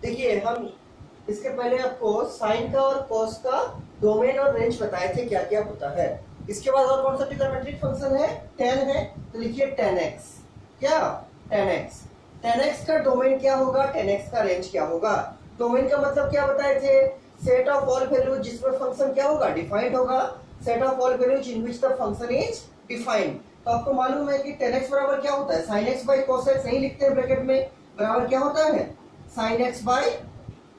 देखिए हम इसके पहले आपको साइन का और कॉस का डोमेन और रेंज बताए थे क्या क्या होता है। इसके बाद और कौन सा ट्रिग्नोमेट्रिक फंक्शन है, tan है, तो लिखिए tan x। क्या tan x, tan x का डोमेन क्या होगा, tan x का रेंज क्या होगा। डोमेन का मतलब क्या बताए थे, सेट ऑफ ऑल वैल्यू जिसमें फंक्शन क्या होगा, डिफाइंड होगा। Set of all values in which the function is defined. तो आपको मालूम है कि tan x बराबर क्या होता है, sin x by cos x, नहीं लिखते हैं ब्रैकेट में, बराबर क्या होता है sin x by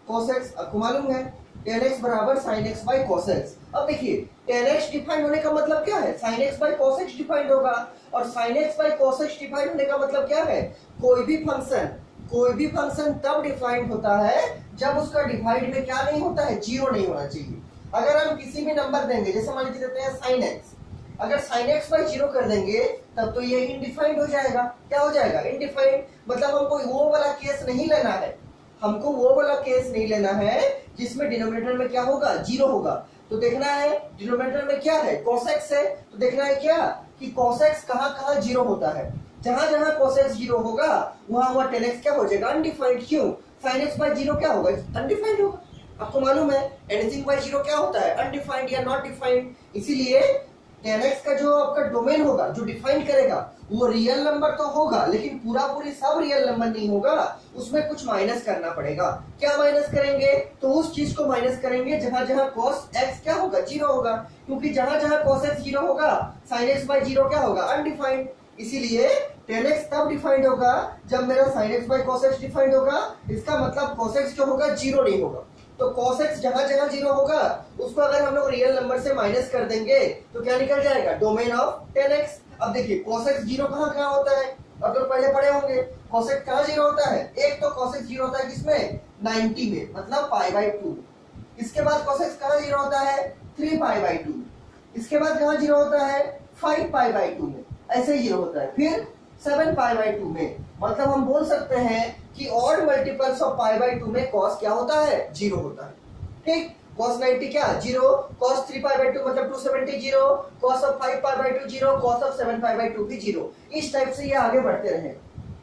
cos x। आपको मालूम है tan x बराबर sin x by cos x। अब देखिए tan x डिफाइंड होने का मतलब क्या है, sin x by cos x defined होगा, और sin x by cos x defined होने का मतलब क्या है, कोई भी फंक्शन तब डिफाइंड होता है जब उसका डिवाइड में क्या नहीं होता है, जीरो नहीं होना चाहिए। अगर हम किसी भी नंबर देंगे, जैसे मान लीजिए देते हैं sin x, अगर sin x बाई जीरो कर देंगे तब तो ये इनडिफाइंड हो जाएगा। क्या हो जाएगा, इनडिफाइंड। मतलब हमको वो वाला केस नहीं लेना है, हमको वो वाला केस नहीं लेना है जिसमें डिनोमिनेटर में क्या होगा, जीरो होगा। तो देखना है डिनोमिनेटर में क्या है, cos x है, तो देखना है क्या कि cos x कहां कहां जीरो होता है। जहां जहां cos x जीरो होगा वहां वहां tan x क्या हो जाएगा, अनडिफाइंड। क्यों, sin x बाई जीरो क्या होगा, अनडिफाइंड होगा। आपको मालूम है एनीथिंग बाई जीरो क्या होता है, अनडिफाइंड या नॉट डिफाइंड। इसीलिए tan x का जो आपका डोमेन होगा, जो डिफाइन करेगा, वो रियल नंबर तो होगा लेकिन पूरा पूरी सब रियल नंबर नहीं होगा, उसमें कुछ माइनस करना पड़ेगा। क्या माइनस करेंगे, तो उस चीज को माइनस करेंगे जहां जहां cos x क्या होगा, जीरो होगा। क्योंकि जहां जहां cos x जीरो होगा sin x बाई जीरो क्या होगा, अनडिफाइंड। इसीलिए tan x तब डिफाइंड होगा जब मेरा sin x by cos x defined होगा। इसका मतलब cos x जो होगा जीरो नहीं होगा। तो cos x जहां जहां जीरो होगा उसको अगर हम लोग रियल नंबर से माइनस कर देंगे तो क्या निकल जाएगा, डोमेन ऑफ tan x। अब देखिए cos x जीरो कहां कहां होता है, अब तो पहले पढ़े होंगे cos x कहां जीरो होता है। एक तो cos x जीरो होता है किसमें, 90 में, मतलब पाई बाई 2। इसके बाद cos x कहां जीरो होता है, 3 पाई बाई 2। इसके बाद कहां जीरो होता है, 5 पाई बाई 2 में, ऐसे ही जीरो होता है। फिर 7 पाई बाई 2 में। मतलब हम बोल सकते हैं कि odd multiples of pi by 2 में cos क्या होता है, जीरो होता है। ठीक, cos 90 क्या, जीरो। cos 3 पाई बाई 2 मतलब 270 zero. cos of 5 pi by 2 zero. cos of 7 pi by 2 भी जीरो। इस टाइप से ये आगे बढ़ते रहे।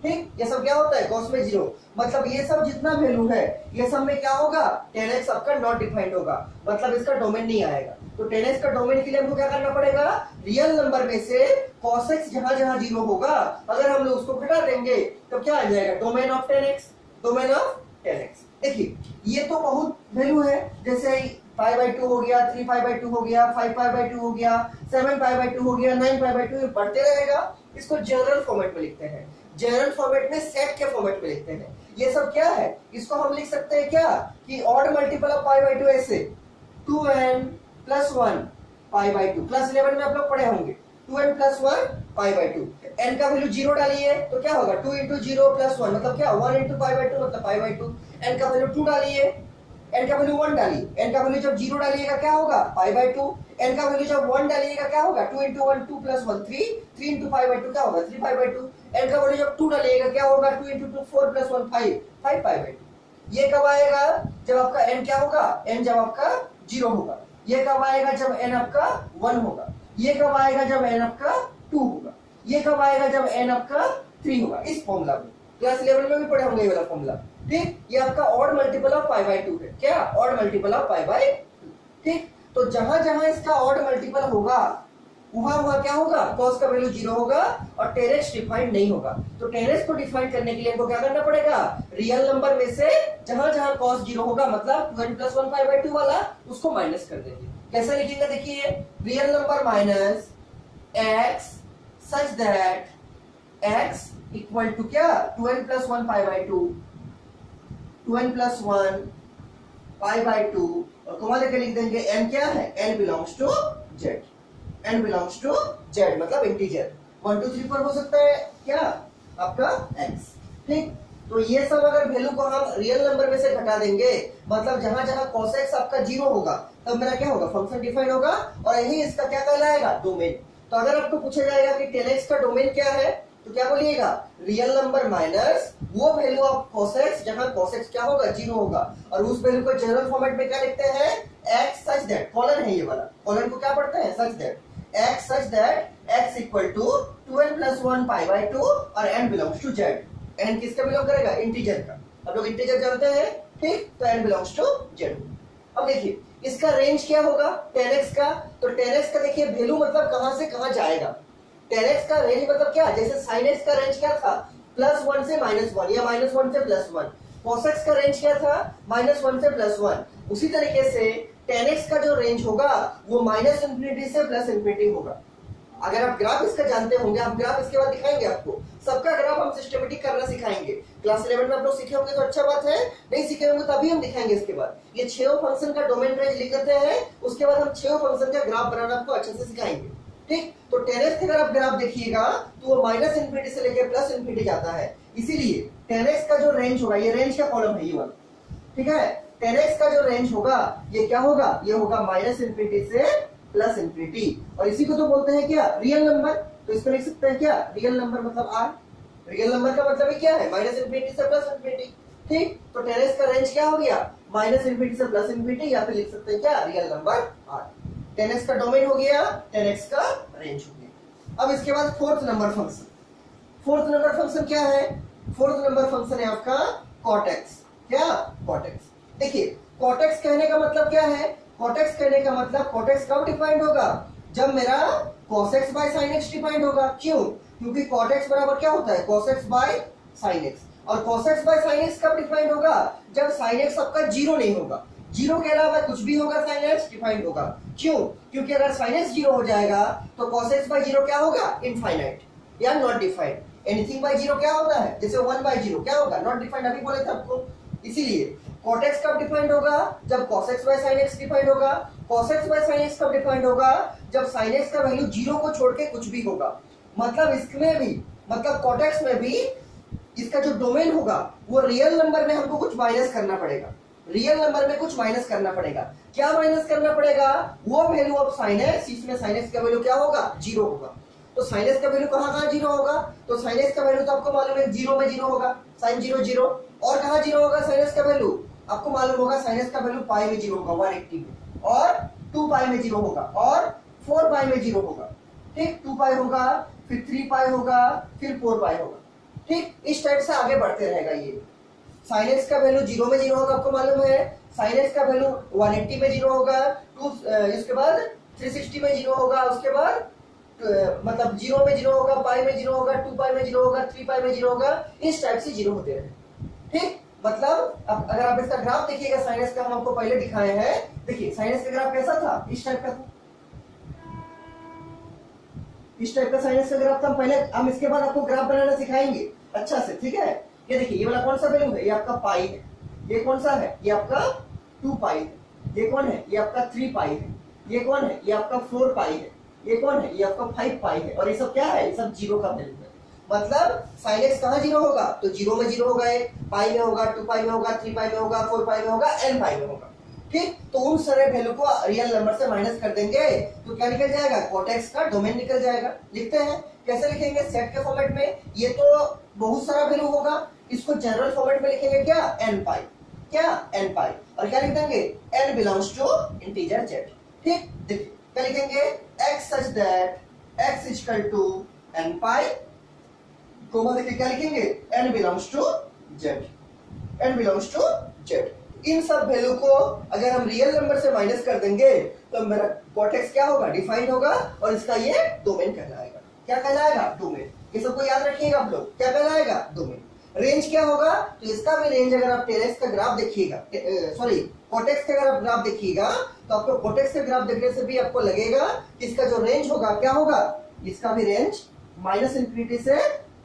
ठीक, ये सब क्या होता है, cos में जीरो। मतलब ये सब जितना वैल्यू है ये सब में क्या होगा, tan x आपका नॉट डिफाइंड होगा, मतलब इसका डोमेन नहीं आएगा। तो tan x का डोमेन के लिए हमको क्या करना पड़ेगा, रियल नंबर में से cos x जहां जहां जीरो होगा अगर हम लोग उसको घटा देंगे तो क्या आ जाएगा, domain of tan x, domain of tan x। देखिए ये तो बहुत वैल्यू है, जैसे पाई बाई 2 हो गया, 3 पाई बाई 2 हो गया, 5 पाई बाई 2 हो गया, 7 पाई बाई 2 हो गया, 9 पाई बाई 2, बढ़ते रहेगा। इसको जनरल फॉर्मेट में लिखते हैं, जनरल फॉर्मेट में सेट के फॉर्मेट में लिखते हैं। ये सब क्या है, इसको हम लिख सकते हैं क्या कि odd multiple of pi by 2 ऐसे 2n plus 1 pi by 2। Class 11 में आप लोग पढ़े होंगे 2n plus 1 pi by 2। n का वैल्यू जीरो डालिए तो क्या होगा, 2 इंटू जीरो प्लस 1 मतलब क्या, 1 इंटू पाई बाई 2 मतलब पाई बाई 2। n का वैल्यू 2 डालिए, n का वैल्यू 1 डालिए, n का वैल्यू जब जीरो डालिएगा क्या होगा, पाई बाई 2। n का वैल्यू जब 1 डालिएगा क्या होगा, 2 into 1 2 plus 1 3, 3 into pi by 2 क्या होगा, 3 पाई बाई 2। n का वैल्यू जब 2 डालिएगा क्या होगा, 2 इंटू 2 4 प्लस 1 5, 5 पाई बाई 2। ये कब आएगा, जब आपका n क्या होगा, n जब आपका जीरो होगा। ये कब आएगा, जब n आपका 1 होगा। ये कब आएगा, जब n आपका 2 होगा। ये कब आएगा, जब n आपका 3 होगा। इस फॉर्मूला में क्लास 11 में भी पढ़े होंगे ये वाला फॉर्मूला। ठीक, ये आपका odd multiple of pi by 2 है। क्या, odd multiple of pi by 2। ठीक, तो जहां जहां इसका ऑड मल्टीपल होगा वहां वहां क्या होगा, cos का वैल्यू जीरो होगा और tan x डिफाइंड नहीं होगा। तो tan x को डिफाइन करने के लिए हमको क्या करना पड़ेगा, रियल नंबर में से जहां जहां cos जीरो होगा मतलब 2n प्लस 1 पाई बाई 2 वाला, उसको माइनस कर देंगे। कैसे लिखेंगे, देखिए real number minus x such that x equal to क्या, 2n plus 1 pi by 2, 2n plus 1 pi by 2, और कॉमा लेके लिख देंगे n क्या है, n belongs to z, n belongs to z मतलब इंटीजर। 1 2 3 4 हो सकता है क्या आपका x। ठीक, तो ये सब अगर वैल्यू को हम रियल नंबर में से घटा देंगे मतलब जहां जहां cos x आपका जीरो होगा तब मेरा क्या होगा, फंक्शन डिफाइन होगा और यही इसका क्या कहलाएगा, डोमेन। तो अगर आपको पूछा जाएगा कि tan x का डोमेन क्या है तो क्या बोलिएगा, रियल नंबर माइनस वो वैल्यू ऑफ cos x जहां cos x क्या होगा, जीरो होगा। और उस वैल्यू को जनरल फॉर्मेट में क्या लिखते हैं, x सच दैट, कॉलन है ये वाला, कॉलन को क्या पढ़ते हैं, such that, x such that x equal to 2n plus 1 pi by 2 और n belongs to z। n किसका बिलोंग करेगा, इंटीजर का। अब लोग इंटीजर जानते हैं ठीक, तो n बिलोंग्स टू z। अब देखिए इसका रेंज क्या होगा 10x का, तो 10x का देखिए वैल्यू मतलब कहां से कहां जाएगा। 10x का रेंज मतलब क्या, जैसे sin x का रेंज क्या था +1 से -1 या -1 से +1, cos x का रेंज क्या था -1 से +1। उसी तरीके से 10x का जो रेंज होगा वो -∞ से +∞ होगा। अगर आप ग्राफ इसका जानते होंगे, हम ग्राफ इसके बाद दिखाएंगे आपको, सबका ग्राफ हम सिस्टमेटिक करना सिखाएंगे। क्लास 11 में आप लोग सीखे होंगे तो अच्छा बात है, नहीं सीखे होंगे तभी हम दिखाएंगे। इसके बाद ये 6 फंक्शन का डोमेन रेंज लिख देते हैं, उसके बाद हम 6 फंक्शन का ग्राफ बनाना आपको अच्छे से सिखाएंगे। ठीक, तो 10x अगर आप ग्राफ देखिएगा तो वो -∞ से लेकर +∞ जाता है। इसीलिए 10x का जो रेंज होगा, ये रेंज का कॉलम है ये वाला, ठीक है। 10x का जो रेंज होगा ये क्या होगा, ये होगा -∞ से +∞, और इसी को तो बोलते हैं क्या रियल नंबर। तो इसको लिख सकते हैं क्या रियल नंबर, मतलब r। रियल नंबर का मतलब क्या है -∞ से +∞। ठीक, तो 10x का रेंज क्या हो गया -∞ से +∞, या फिर लिख सकते हैं क्या रियल नंबर r। 10x का डोमेन हो गया, 10x का रेंज हो गया। अब इसके बाद fourth number function. Fourth number function क्या है, फोर्थ नंबर फंक्शन है आपका cot x। क्या cot x, देखिए cot x कहने का मतलब क्या है, cot x कहने का मतलब cot x कब डिफाइंड होगा, जब मेरा cos x by sin x defined होगा। क्यों, क्योंकि cot x बराबर क्या होता है cos x by sin x, और cos x by sin x कब डिफाइंड होगा, जब sin x आपका जीरो नहीं होगा। जीरो के अलावा कुछ भी होगा sin x डिफाइंड होगा। क्यों, क्योंकि अगर sin x जीरो हो जाएगा तो cos x by जीरो क्या होगा इनफाइनाइट या not defined. Anything by zero क्या होता है, जैसे 1 बाय जीरो क्या होगा नॉट डिफाइंड, अभी बोले थे आपको। इसीलिए cot x कब डिफाइंड होगा, जब cos x by sin x defined होगा। cos x by sin x कब डिफाइंड होगा, जब sin x का वैल्यू जीरो को छोड़ के कुछ भी होगा। मतलब इसमें भी, मतलब cot x में भी इसका जो डोमेन होगा वो रियल नंबर में हमको कुछ माइनस करना पड़ेगा। रियल नंबर में कुछ माइनस करना पड़ेगा। क्या माइनस करना पड़ेगा, वो वैल्यू ऑफ sin x, इसमें sin x का वैल्यू क्या होगा जीरो होगा। तो sin x का वैल्यू कहाँ जीरो होगा, तो sin x का वैल्यू तो आपको मालूम है जीरो में जीरो होगा, sin 0 0। और कहाँ जीरो होगा sin x का वैल्यू, आपको मालूम होगा sin x का वैल्यू पाई में जीरो होगा 180 में, और 2 पाई में जीरो होगा, और 4 पाई में जीरो होगा। ठीक, 2 पाई होगा, फिर 3 पाई होगा, फिर 4 पाई होगा। ठीक, इस टाइप से आगे बढ़ते रहेगा। ये sin x का वैल्यू जीरो में जीरो होगा, आपको मालूम है। sin x का वैल्यू 180 में जीरो होगा, इसके बाद 360 में जीरो होगा, उसके बाद मतलब जीरो में जीरो होगा, पाई में जीरो होगा, 2 पाई में जीरो होगा, 3 पाई में जीरो होगा। इस टाइप से जीरो होते रहे। ठीक, मतलब अब अगर आप इसका ग्राफ देखिएगा sin x का, हम आपको पहले दिखाए हैं। देखिए sin x का ग्राफ कैसा था, इस टाइप का था, इस टाइप का sin x का ग्राफ था। हम इसके बाद आपको ग्राफ बनाना सिखाएंगे अच्छा से। ठीक है, ये देखिए ये वाला कौन सा वैल्यू है, ये आपका पाई है। ये कौन सा है, ये आपका 2 पाई है। ये कौन है, ये आपका 3 पाई है। ये कौन है, ये आपका 4 पाई है। ये कौन है, ये आपका 5 पाई है। और ये सब क्या है, ये सब जीरो का वैल्यू है। मतलब sin x कहाँ जीरो होगा, तो जीरो में जीरो होगा, पाई में होगा, 2 पाई में होगा, 3 पाई में होगा, 4 पाई में होगा, n पाई में होगा। ठीक, तो उन सारे वैल्यू को रियल नंबर से माइनस कर देंगे तो क्या निकल जाएगा, cot x का डोमेन निकल जाएगा। लिखते हैं, कैसे लिखेंगे, सेट के फॉर्मेट में। ये तो बहुत सारा वैल्यू होगा, इसको जनरल फॉर्मेट में लिखेंगे क्या, n पाई। क्या, n पाई, और क्या लिख देंगे, n belongs to integer z। ठीक, देखिए क्या लिखेंगे, x such that x is equal to n pi, comma देखिए क्या लिखेंगे, n belongs to z, n belongs to z। इन सब वैल्यू को अगर हम रियल नंबर से माइनस कर देंगे तो मेरा cot x क्या होगा, डिफाइंड होगा, और इसका ये डोमेन कहलाएगा। क्या कहलाएगा, डोमेन। ये सबको याद रखिएगा आप लोग, क्या कहलाएगा, डोमेन। रेंज क्या होगा, तो इसका भी रेंज अगर आप 10x का ग्राफ देखिएगा, सॉरी cot x का अगर आप ग्राफ देखिएगा तो आपको cot x का ग्राफ देखने से भी आपको लगेगा कि इसका जो रेंज होगा क्या होगा, इसका भी रेंज -∞ से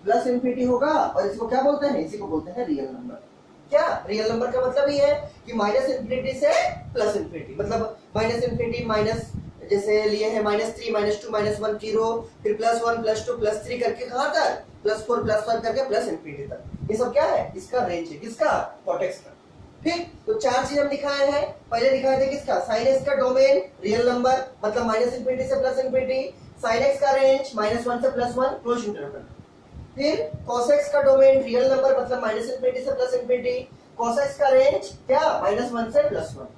+∞ होगा। और इसको क्या बोलते हैं, इसी को बोलते हैं रियल नंबर। क्या, रियल नंबर का मतलब ये है कि -∞ से +∞, मतलब -∞ माइनस, जैसे लिए है -3 -2 -1 0, फिर +1 +2 +3 करके कहां तक, +4 +1 करके +∞ तक। ये सब क्या है, इसका रेंज है, किसका, cot x का। ठीक, तो 4 चीज हम दिखाए हैं। पहले दिखाए थे किसका, sin x का डोमेन रियल नंबर, मतलब -∞ से +∞, sin x का रेंज -1 से +1 क्लोज इंटरवल। फिर cos x का डोमेन रियल नंबर, मतलब -∞ से +∞, cos x का रेंज क्या, -1 से +1।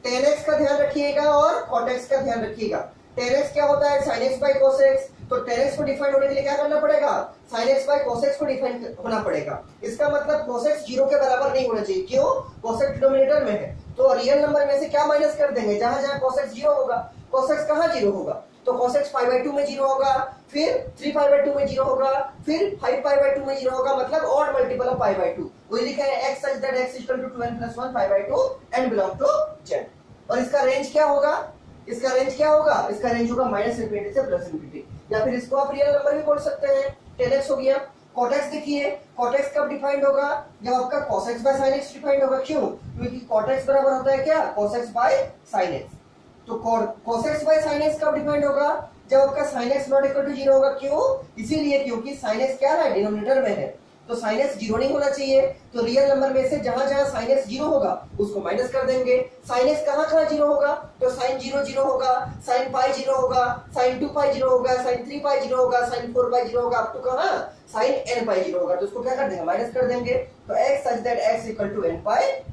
10x का ध्यान रखिएगा और cot x का ध्यान रखिएगा। 10x क्या होता है, sin x by cos x, तो tan x को डिफाइन होने के लिए क्या करना पड़ेगा, sin x by cos x को डिफाइन होना पड़ेगा। इसका मतलब cos x 0 के बराबर नहीं होना चाहिए, क्यों, cos x डिनोमिनेटर में है, तो रियल नंबर में से क्या माइनस कर देंगे, जहां जहां cos x 0 होगा, cos x कहां 0 होगा, तो cos x π/2 में 0 होगा, फिर 3π/2 में 0 होगा, फिर 5π/2 में 0 होगा, मतलब ऑड मल्टीपल ऑफ π/2। वही लिखा है x such that x is equal to 2n + 1 π/2 and belong to z। और इसका रेंज क्या होगा, इसका रेंज क्या होगा, इसका रेंज होगा -∞ से +∞, या फिर इसको आप रियल नंबर भी बोल सकते हैं। 10x हो गया। cot x देखिए, cot x कब डिफाइंड होगा, जब आपका cos x by sin x defined होगा, क्यों, क्योंकि cot x बराबर होता है क्या, cos x by sin x। तो cos x by sin x कब डिफाइंड होगा, जब आपका sin x not equal to 0 होगा, क्यों, इसीलिए क्योंकि sin x क्या है, डिनोमिनेटर में है, तो sin x 0 नहीं होना चाहिए, तो रियल नंबर में से जहां जहां sin x 0 होगा उसको माइनस कर देंगे। sin x कहां कहां 0 होगा, तो sin 0 0 होगा, sin π 0 होगा, sin 2π 0 होगा, sin 3π 0 होगा, sin 4π 0 होगा, अब तो कहां sin nπ 0 होगा, तो उसको क्या कर देंगे, माइनस कर देंगे। तो x such that x equal to nπ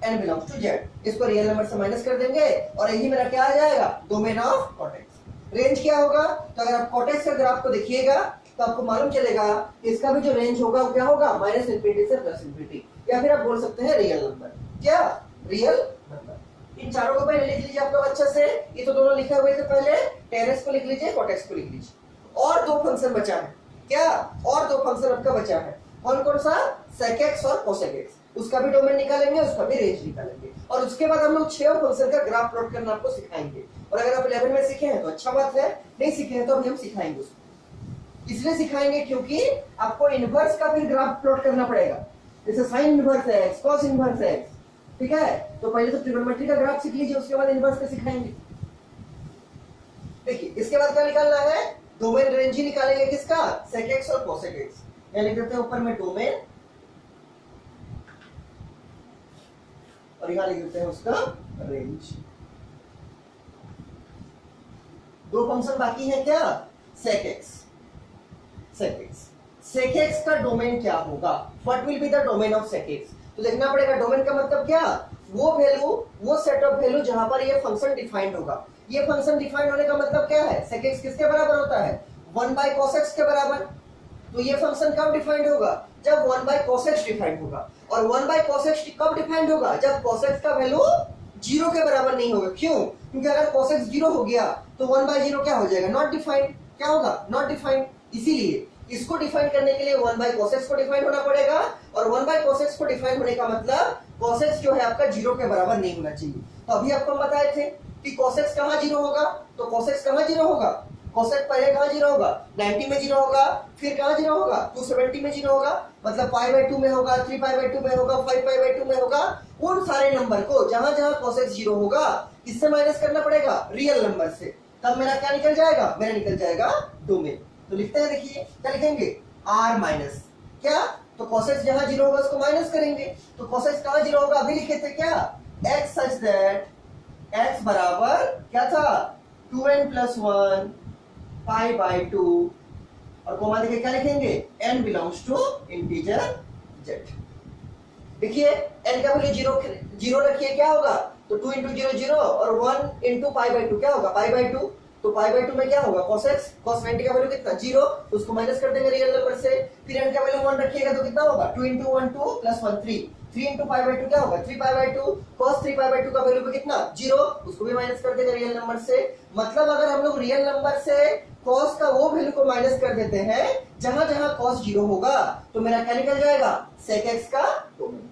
n belongs to z, इसको रियल नंबर से माइनस कर देंगे और यही मेरा क्या आ जाएगा, domain of cot x। Range क्या होगा, तो अगर आप cot x का ग्राफ को देखिएगा तो आपको मालूम चलेगा इसका भी जो रेंज होगा वो क्या होगा, -∞ से +∞, या फिर आप बोल सकते हैं रियल नंबर, क्या, रियल नंबर। इन चारों को पहले लिख लीजिए आप लोग अच्छे से, ये तो दोनों लिखे हुए थे पहले, tan x को लिख लीजिए, cot x को लिख लीजिए। और दो फंक्शन बचा है, क्या, और दो फंक्शन आपका बचा है, कौन कौन सा, sec x और cosec x, उसका भी डोमेन निकालेंगे, उसका भी रेंज निकालेंगे, और उसके बाद हम लोग 6 फंक्शन का ग्राफ प्लॉट करना आपको सिखाएंगे। और अगर आप 11 में सीखे हैं तो अच्छा बात है, नहीं सीखे हैं तो अभी हम सिखाएंगे उसको, इसलिए सिखाएंगे क्योंकि आपको इनवर्स का फिर ग्राफ प्लॉट करना पड़ेगा, जैसे sine inverse x, cos inverse x, ठीक है, तो पहले तो ट्रिग्नोमेट्री का ग्राफ सीख लीजिए, उसके बाद इनवर्स का सिखाएंगे। देखिए इसके बाद क्या निकालना है, डोमेन रेंज ही निकालेंगे, किसका, sec x और cosec x। यहां लिख देते हैं ऊपर में डोमेन और यहां लिख देते हैं उसका रेंज। दो फंक्शन बाकी है, क्या, sec x, sec x, sec x का डोमेन क्या होगा, what will be the domain of sec x, तो देखना पड़ेगा डोमेन का मतलब क्या, वो वैल्यू, वो सेट ऑफ वैल्यू जहां पर ये फंक्शन डिफाइंड होगा। ये फंक्शन डिफाइंड होने का मतलब क्या है, sec x किसके बराबर होता है, 1 बाय cos x के बराबर, तो ये फंक्शन कब डिफाइंड होगा, जब 1 बाय cos x डिफाइंड होगा, और 1 बाय cos x कब डिफाइंड होगा, जब cos x का वैल्यू 0 के बराबर नहीं होगा, क्यों, क्योंकि अगर cos x 0 हो गया तो 1 बाय 0 क्या हो जाएगा, नॉट डिफाइंड, क्या होगा, नॉट डिफाइंड, इसीलिए इसको डिफाइन करने के लिए 1 बाय cos x को डिफाइन होना पड़ेगा, और 1 बाय cos x को डिफाइन होने का मतलब cos x जो है आपका 0 के बराबर नहीं होना चाहिए। तो अभी आपको हम बताए थे कि cos x कहां 0 होगा, तो cos x कहां 0 होगा, cos x पहले कहां 0 होगा, 90 में 0 होगा, फिर कहां 0 होगा, 270 में 0 होगा, मतलब π/2 में होगा, 3π/2 में होगा, 5π/2 में होगा, उन सारे नंबर को जहां जहां cos x 0 होगा किससे माइनस करना पड़ेगा, रियल नंबर से, तब मेरा क्या निकल जाएगा, मेरा निकल जाएगा डोमेन। तो लिखते हैं, देखिए क्या लिखेंगे, r माइनस क्या, तो cos x जहां 0 होगा उसको माइनस करेंगे, तो cos x कहां 0 होगा, अभी लिखे थे क्या, x सच दैट x बराबर क्या था, 2n + 1 π/2, और कोमा देखिए क्या लिखेंगे, n belongs to integer z। देखिए n का वैल्यू 0 रखिए, क्या होगा, तो 2 × 0 0 और 1 × π/2 क्या होगा, π/2, तो π/2 में क्या होगा, cos x, cos 90 का वैल्यू कितना, 0, तो उसको माइनस कर देंगे रियल नंबर से, फिर n का वैल्यू 1 रखिएगा तो कितना होगा, 2 × 1 2 + 1 3, 3 × π/2 क्या होगा, 3π/2, cos 3π/2 का वैल्यू कितना, 0, उसको भी माइनस कर देंगे रियल नंबर से। मतलब अगर हम लोग रियल नंबर से cos का वो वैल्यू को माइनस कर देते हैं जहां जहां cos 0 होगा, तो मेरा क्या निकल जाएगा, sec x का डोमेन,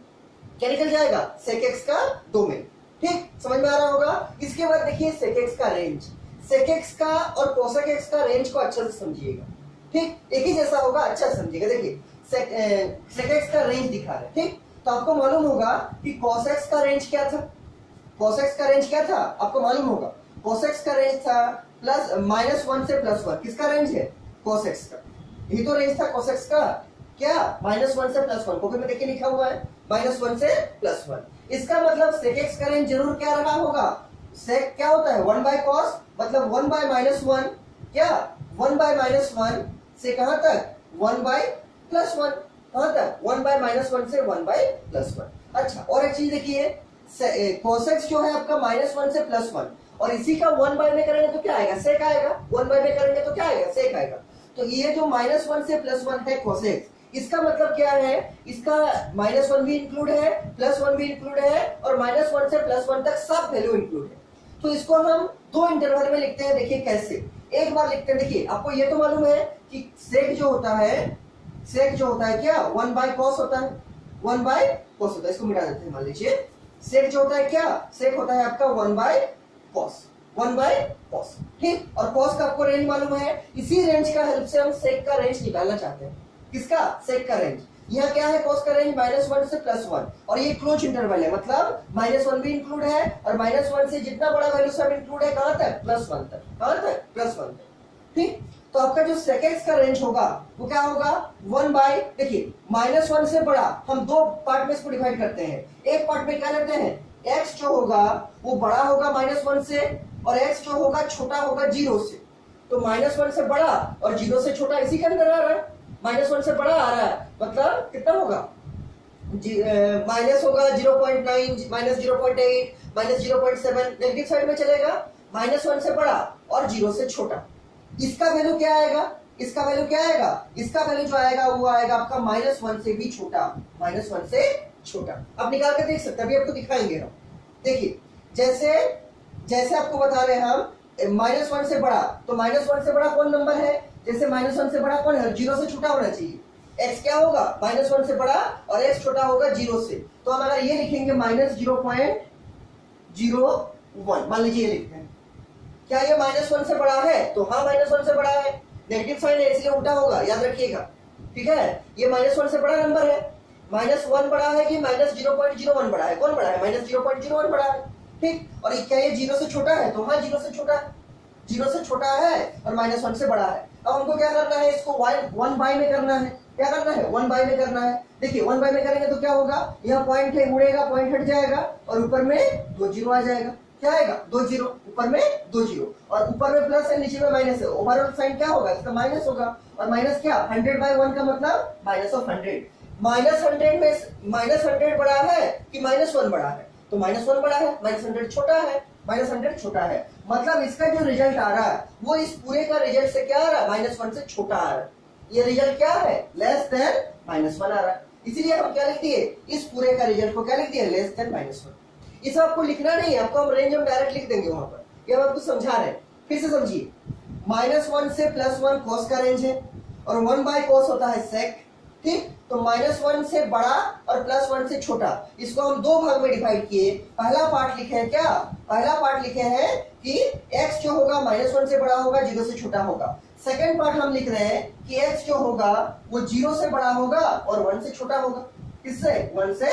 क्या निकल जाएगा, sec x का डोमेन। ठीक, समझ में आ रहा होगा। इसके बाद देखिए sec x का रेंज, sec x का और cosec x का रेंज को अच्छे से समझिएगा, ठीक, एक ही जैसा होगा, अच्छा समझिएगा। देखिए sec x का रेंज दिखा रहे, ठीक, तो आपको मालूम होगा कि cos x का रेंज क्या था, cos x का रेंज क्या था आपको मालूम होगा, cos x का रेंज था -1 से +1, किसका रेंज है, cos x का, यही तो रेंज था cos x का, क्या, -1 से +1, कॉपी में देखिए लिखा हुआ है -1 से +1। इसका मतलब sec x का रेंज जरूर क्या रहा होगा, sec क्या होता है, 1 बाय cos, मतलब 1 बाय -1, क्या, 1 बाय -1 से कहां तक, 1 बाय +1, कहां तक, 1 बाय -1 से 1 बाय +1। अच्छा, और एक चीज देखिए, cos x जो है आपका -1 से +1, और इसी का 1 बाय में करेंगे तो क्या आएगा, sec आएगा, 1 बाय में करेंगे तो क्या आएगा, sec आएगा। तो ये जो -1 से +1 है cos x, इसका मतलब क्या है, इसका -1 भी इंक्लूड है, +1 भी इंक्लूड है, और -1 से +1 तक सब वैल्यू इंक्लूड है। तो इसको हम दो इंटरवल में लिखते हैं। देखिए कैसे, एक बार लिखते हैं। देखिए आपको ये तो मालूम है कि सेक जो होता है, सेक जो होता है क्या 1/cos होता है, 1/cos होता है। इसको मिटा देते हैं। मान लीजिए सेक जो होता है क्या, सेक होता है आपका 1/cos, 1/cos, ठीक। और cos का आपको रेंज मालूम है, इसी रेंज का हेल्प से हम सेक का रेंज निकालना चाहते हैं। किसका, सेक का रेंज। यहाँ क्या है, cos का रेंज -1 से +1, और ये क्लोज इंटरवल है, मतलब -1 भी इंक्लूड है, और -1 से जितना बड़ा वैल्यू सब इंक्लूड है, कहां तक, +1 तक, कहां तक, +1 तक, ठीक। तो आपका जो sec x का रेंज होगा वो क्या होगा, 1 देखिए -1 से बड़ा, हम दो पार्ट में इसको डिवाइड करते हैं। एक पार्ट में क्या लेते हैं, x जो होगा वो बड़ा होगा -1 से, और x जो होगा छोटा होगा 0 से। तो -1 से बड़ा और 0 से छोटा इसी के अंदर आ रहा है। -1 से बड़ा आ रहा है, मतलब कितना होगा, माइनस होगा 0.9, -0.8, -0.7, नेगेटिव साइड में चलेगा। -1 से बड़ा और 0 से छोटा, इसका वैल्यू क्या आएगा, इसका वैल्यू क्या आएगा, इसका वैल्यू जो आएगा वो आएगा आपका -1 से भी छोटा, -1 से छोटा। अब निकाल के देख सकते हैं, अभी आपको दिखाएंगे हम। देखिए जैसे जैसे आपको बता रहे हैं हम, -1 से बड़ा, तो -1 से बड़ा कौन नंबर है, जैसे -1 से बड़ा कौन है, 0 से छोटा होना चाहिए। x क्या होगा, -1 से बड़ा और x छोटा होगा 0 से। तो हम अगर ये लिखेंगे -0.01, मान लीजिए ये लिखते हैं, क्या ये -1 से बड़ा है, तो हाँ -1 से बड़ा है, नेगेटिव साइन है इसलिए उल्टा होगा, याद रखिएगा, ठीक है। ये -1 से बड़ा नंबर है, -1 बड़ा है कि -0.01 बड़ा है, कौन बड़ा है, -0.01 बड़ा है, ठीक। और क्या ये 0 से छोटा है, तो हाँ 0 से छोटा है, 0 से छोटा है और -1 से बड़ा है। अब हमको क्या करना है, इसको 1/, में करना है, क्या करना है, 1/, में करना है। देखिए 1/, में करेंगे तो क्या होगा, यहाँ पॉइंट है, उड़ेगा, पॉइंट हट जाएगा, और ऊपर में 2 जीरो आ जाएगा, क्या आएगा, 2 जीरो, ऊपर में 2 जीरो, और ऊपर में प्लस है, नीचे में माइनस है, ओवरऑल साइन क्या होगा, इसका माइनस होगा। और माइनस क्या, 100/1 का मतलब -100। -100 में -100 बड़ा है कि -1 बड़ा है, तो -1 बड़ा है, -100 छोटा है, -100 छोटा है, मतलब इसका जो रिजल्ट आ रहा है वो इस पूरे का रिजल्ट से क्या आ रहा है, -1 से छोटा आ रहा है। ये रिजल्ट क्या है, लेस देन -1 आ रहा है, इसीलिए हम क्या लिख दिए, इस पूरे का रिजल्ट को क्या लिख दिया, लेस देन -1। इसे आपको लिखना नहीं है, आपको हम रेंज हम डायरेक्ट लिख देंगे वहां पर, ये हम आपको समझा रहे हैं। फिर से समझिए, -1 से +1 cos का रेंज है, और 1/cos होता है sec, ठीक। तो -1 से बड़ा और +1 से छोटा, इसको हम दो भाग में डिवाइड किए। पहला पार्ट लिखे हैं क्या, पहला पार्ट लिखे हैं कि x जो होगा -1 से बड़ा होगा, 0 से छोटा होगा। सेकेंड पार्ट हम लिख रहे हैं कि x जो होगा वो 0 से बड़ा होगा और 1 से छोटा होगा, किससे, 1 से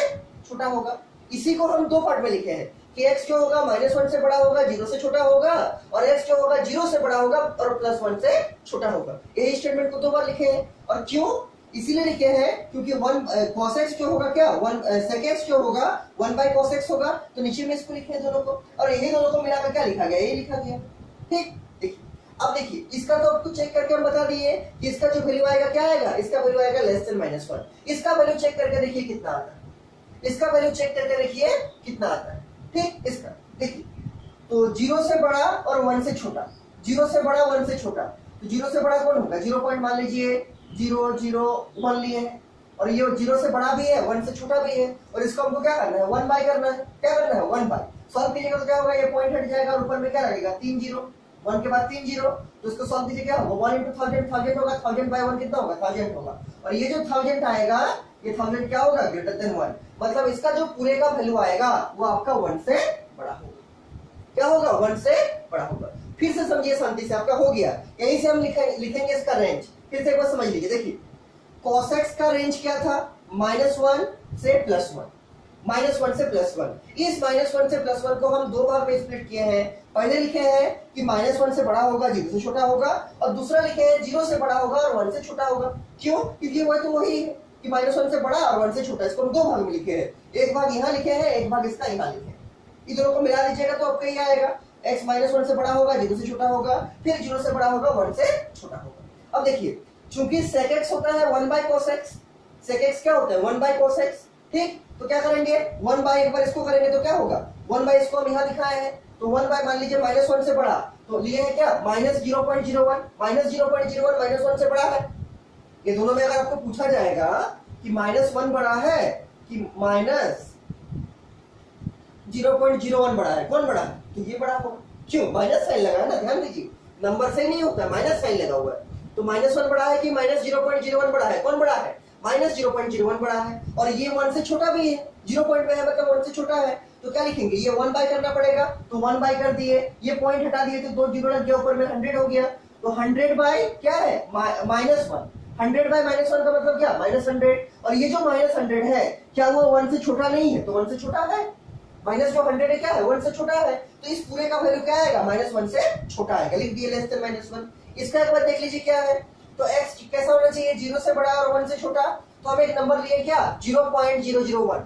छोटा होगा। इसी को हम दो पार्ट में लिखे हैं कि x जो होगा -1 से बड़ा होगा, 0 से छोटा होगा, और x जो होगा 0 से बड़ा होगा और +1 से छोटा होगा। यही स्टेटमेंट को दो बार लिखे हैं, और क्यों, इसीलिए लिखे हैं क्योंकि 1 cos x जो होगा क्या, 1 sec x जो होगा 1/cos x होगा, तो नीचे में इसको लिखे हैं दोनों को, और यही दोनों को मिलाकर क्या लिखा गया, यही लिखा गया, ठीक। देखिए अब देखिए, इसका तो आपको चेक करके हम बता दिए कि इसका जो वैल्यू आएगा क्या आएगा, इसका वैल्यू आएगा लेस देन -1। इसका वैल्यू चेक करके देखिए कितना आता है, इसका वैल्यू चेक करके देखिए कितना आता है, ठीक। इसका देखिए, तो 0 से बड़ा और 1 से छोटा, 0 से बड़ा 1 से छोटा, तो 0 से बड़ा कौन होगा, 0 पॉइंट मान लीजिए 0 0 1 लिए हैं, और ये 0 से बड़ा भी है 1 से छोटा भी है, और इसको हमको क्या करना है, 1/, करना है, क्या करना है, 1/। सॉल्व कीजिएगा तो क्या होगा, ये पॉइंट हट जाएगा और ऊपर में क्या लगेगा, 3 0, 1 के बाद 3 0, तो इसको सॉल्व कीजिए, क्या होगा, 1 × 1000, 1000 होगा, 1000/1 कितना होगा, 1000 होगा, और ये जो 1000 आएगा, ये 1000 क्या होगा, ग्रेटर देन 1, मतलब इसका जो पूरे का वैल्यू आएगा वो आपका 1 से बड़ा होगा, क्या होगा, 1 से बड़ा होगा। फिर से समझिए शांति से, आपका हो गया, यहीं से हम लिखेंगे इसका रेंज। फिर से एक बार समझ लीजिए, देखिए cos x का रेंज क्या था, -1 से +1, -1 से +1। इस -1 से +1 को हम दो भाग में स्प्लिट किए हैं। पहले लिखे हैं कि -1 से बड़ा होगा, 0 से छोटा होगा, और दूसरा लिखे हैं 0 से बड़ा होगा और 1 से छोटा होगा। क्यों, क्योंकि वह तो वही है कि -1 से बड़ा और 1 से छोटा, इसको हम दो भाग में लिखे हैं, एक भाग यहाँ लिखे हैं, एक भाग इसका यहाँ लिखे हैं। इन दोनों को मिला दीजिएगा तो आपका ये आएगा, x -1 से बड़ा होगा, 0 से छोटा होगा, फिर 0 से बड़ा होगा, 1 से छोटा होगा। अब देखिए, चूंकि sec x होता है 1/cos x, sec x क्या होता है, 1/cos x, ठीक। तो क्या करेंगे, 1/, एक बार इसको करेंगे तो क्या होगा, 1/, इसको हम यहाँ दिखाए हैं, तो 1 बाय मान लीजिए -1 से बड़ा, तो लिए है क्या -0.01, -0.01 -1 से बड़ा है। ये दोनों में अगर आपको पूछा जाएगा कि -1 बड़ा है कि -0.01 बड़ा है, कौन बड़ा है, तो ये बड़ा होगा। क्यों, माइनस साइन लगा है ना, ध्यान दीजिए, नंबर से नहीं होता, माइनस साइन लगा हुआ है। तो -1 बड़ा है कि -0.01 बड़ा है, कौन बड़ा है, -0.01 बड़ा है। और ये 1 से छोटा भी है, 0 पॉइंट में है मतलब 1 से छोटा है, तो क्या लिखेंगे, ये 1 बाय करना पड़ेगा, तो 1 बाय कर दिए, ये पॉइंट हटा दिए तो 2 जीरो लग गया, ऊपर में 100 हो गया। तो 100 बाय क्या है -1, 100 बाय -1 का मतलब क्या, -100। और ये जो -100 है क्या वो 1 से छोटा नहीं है, तो 1 से छोटा है। माइनस जो 100 है क्या है, 1 से छोटा है, तो इस पूरे का वैल्यू क्या आएगा, -1 से छोटा आएगा, लिख दिए लेस देन -1। इसका एक बार देख लीजिए क्या है, तो x कैसा होना चाहिए, 0 से बड़ा और 1 से छोटा। तो हम एक नंबर लिए क्या 0.001,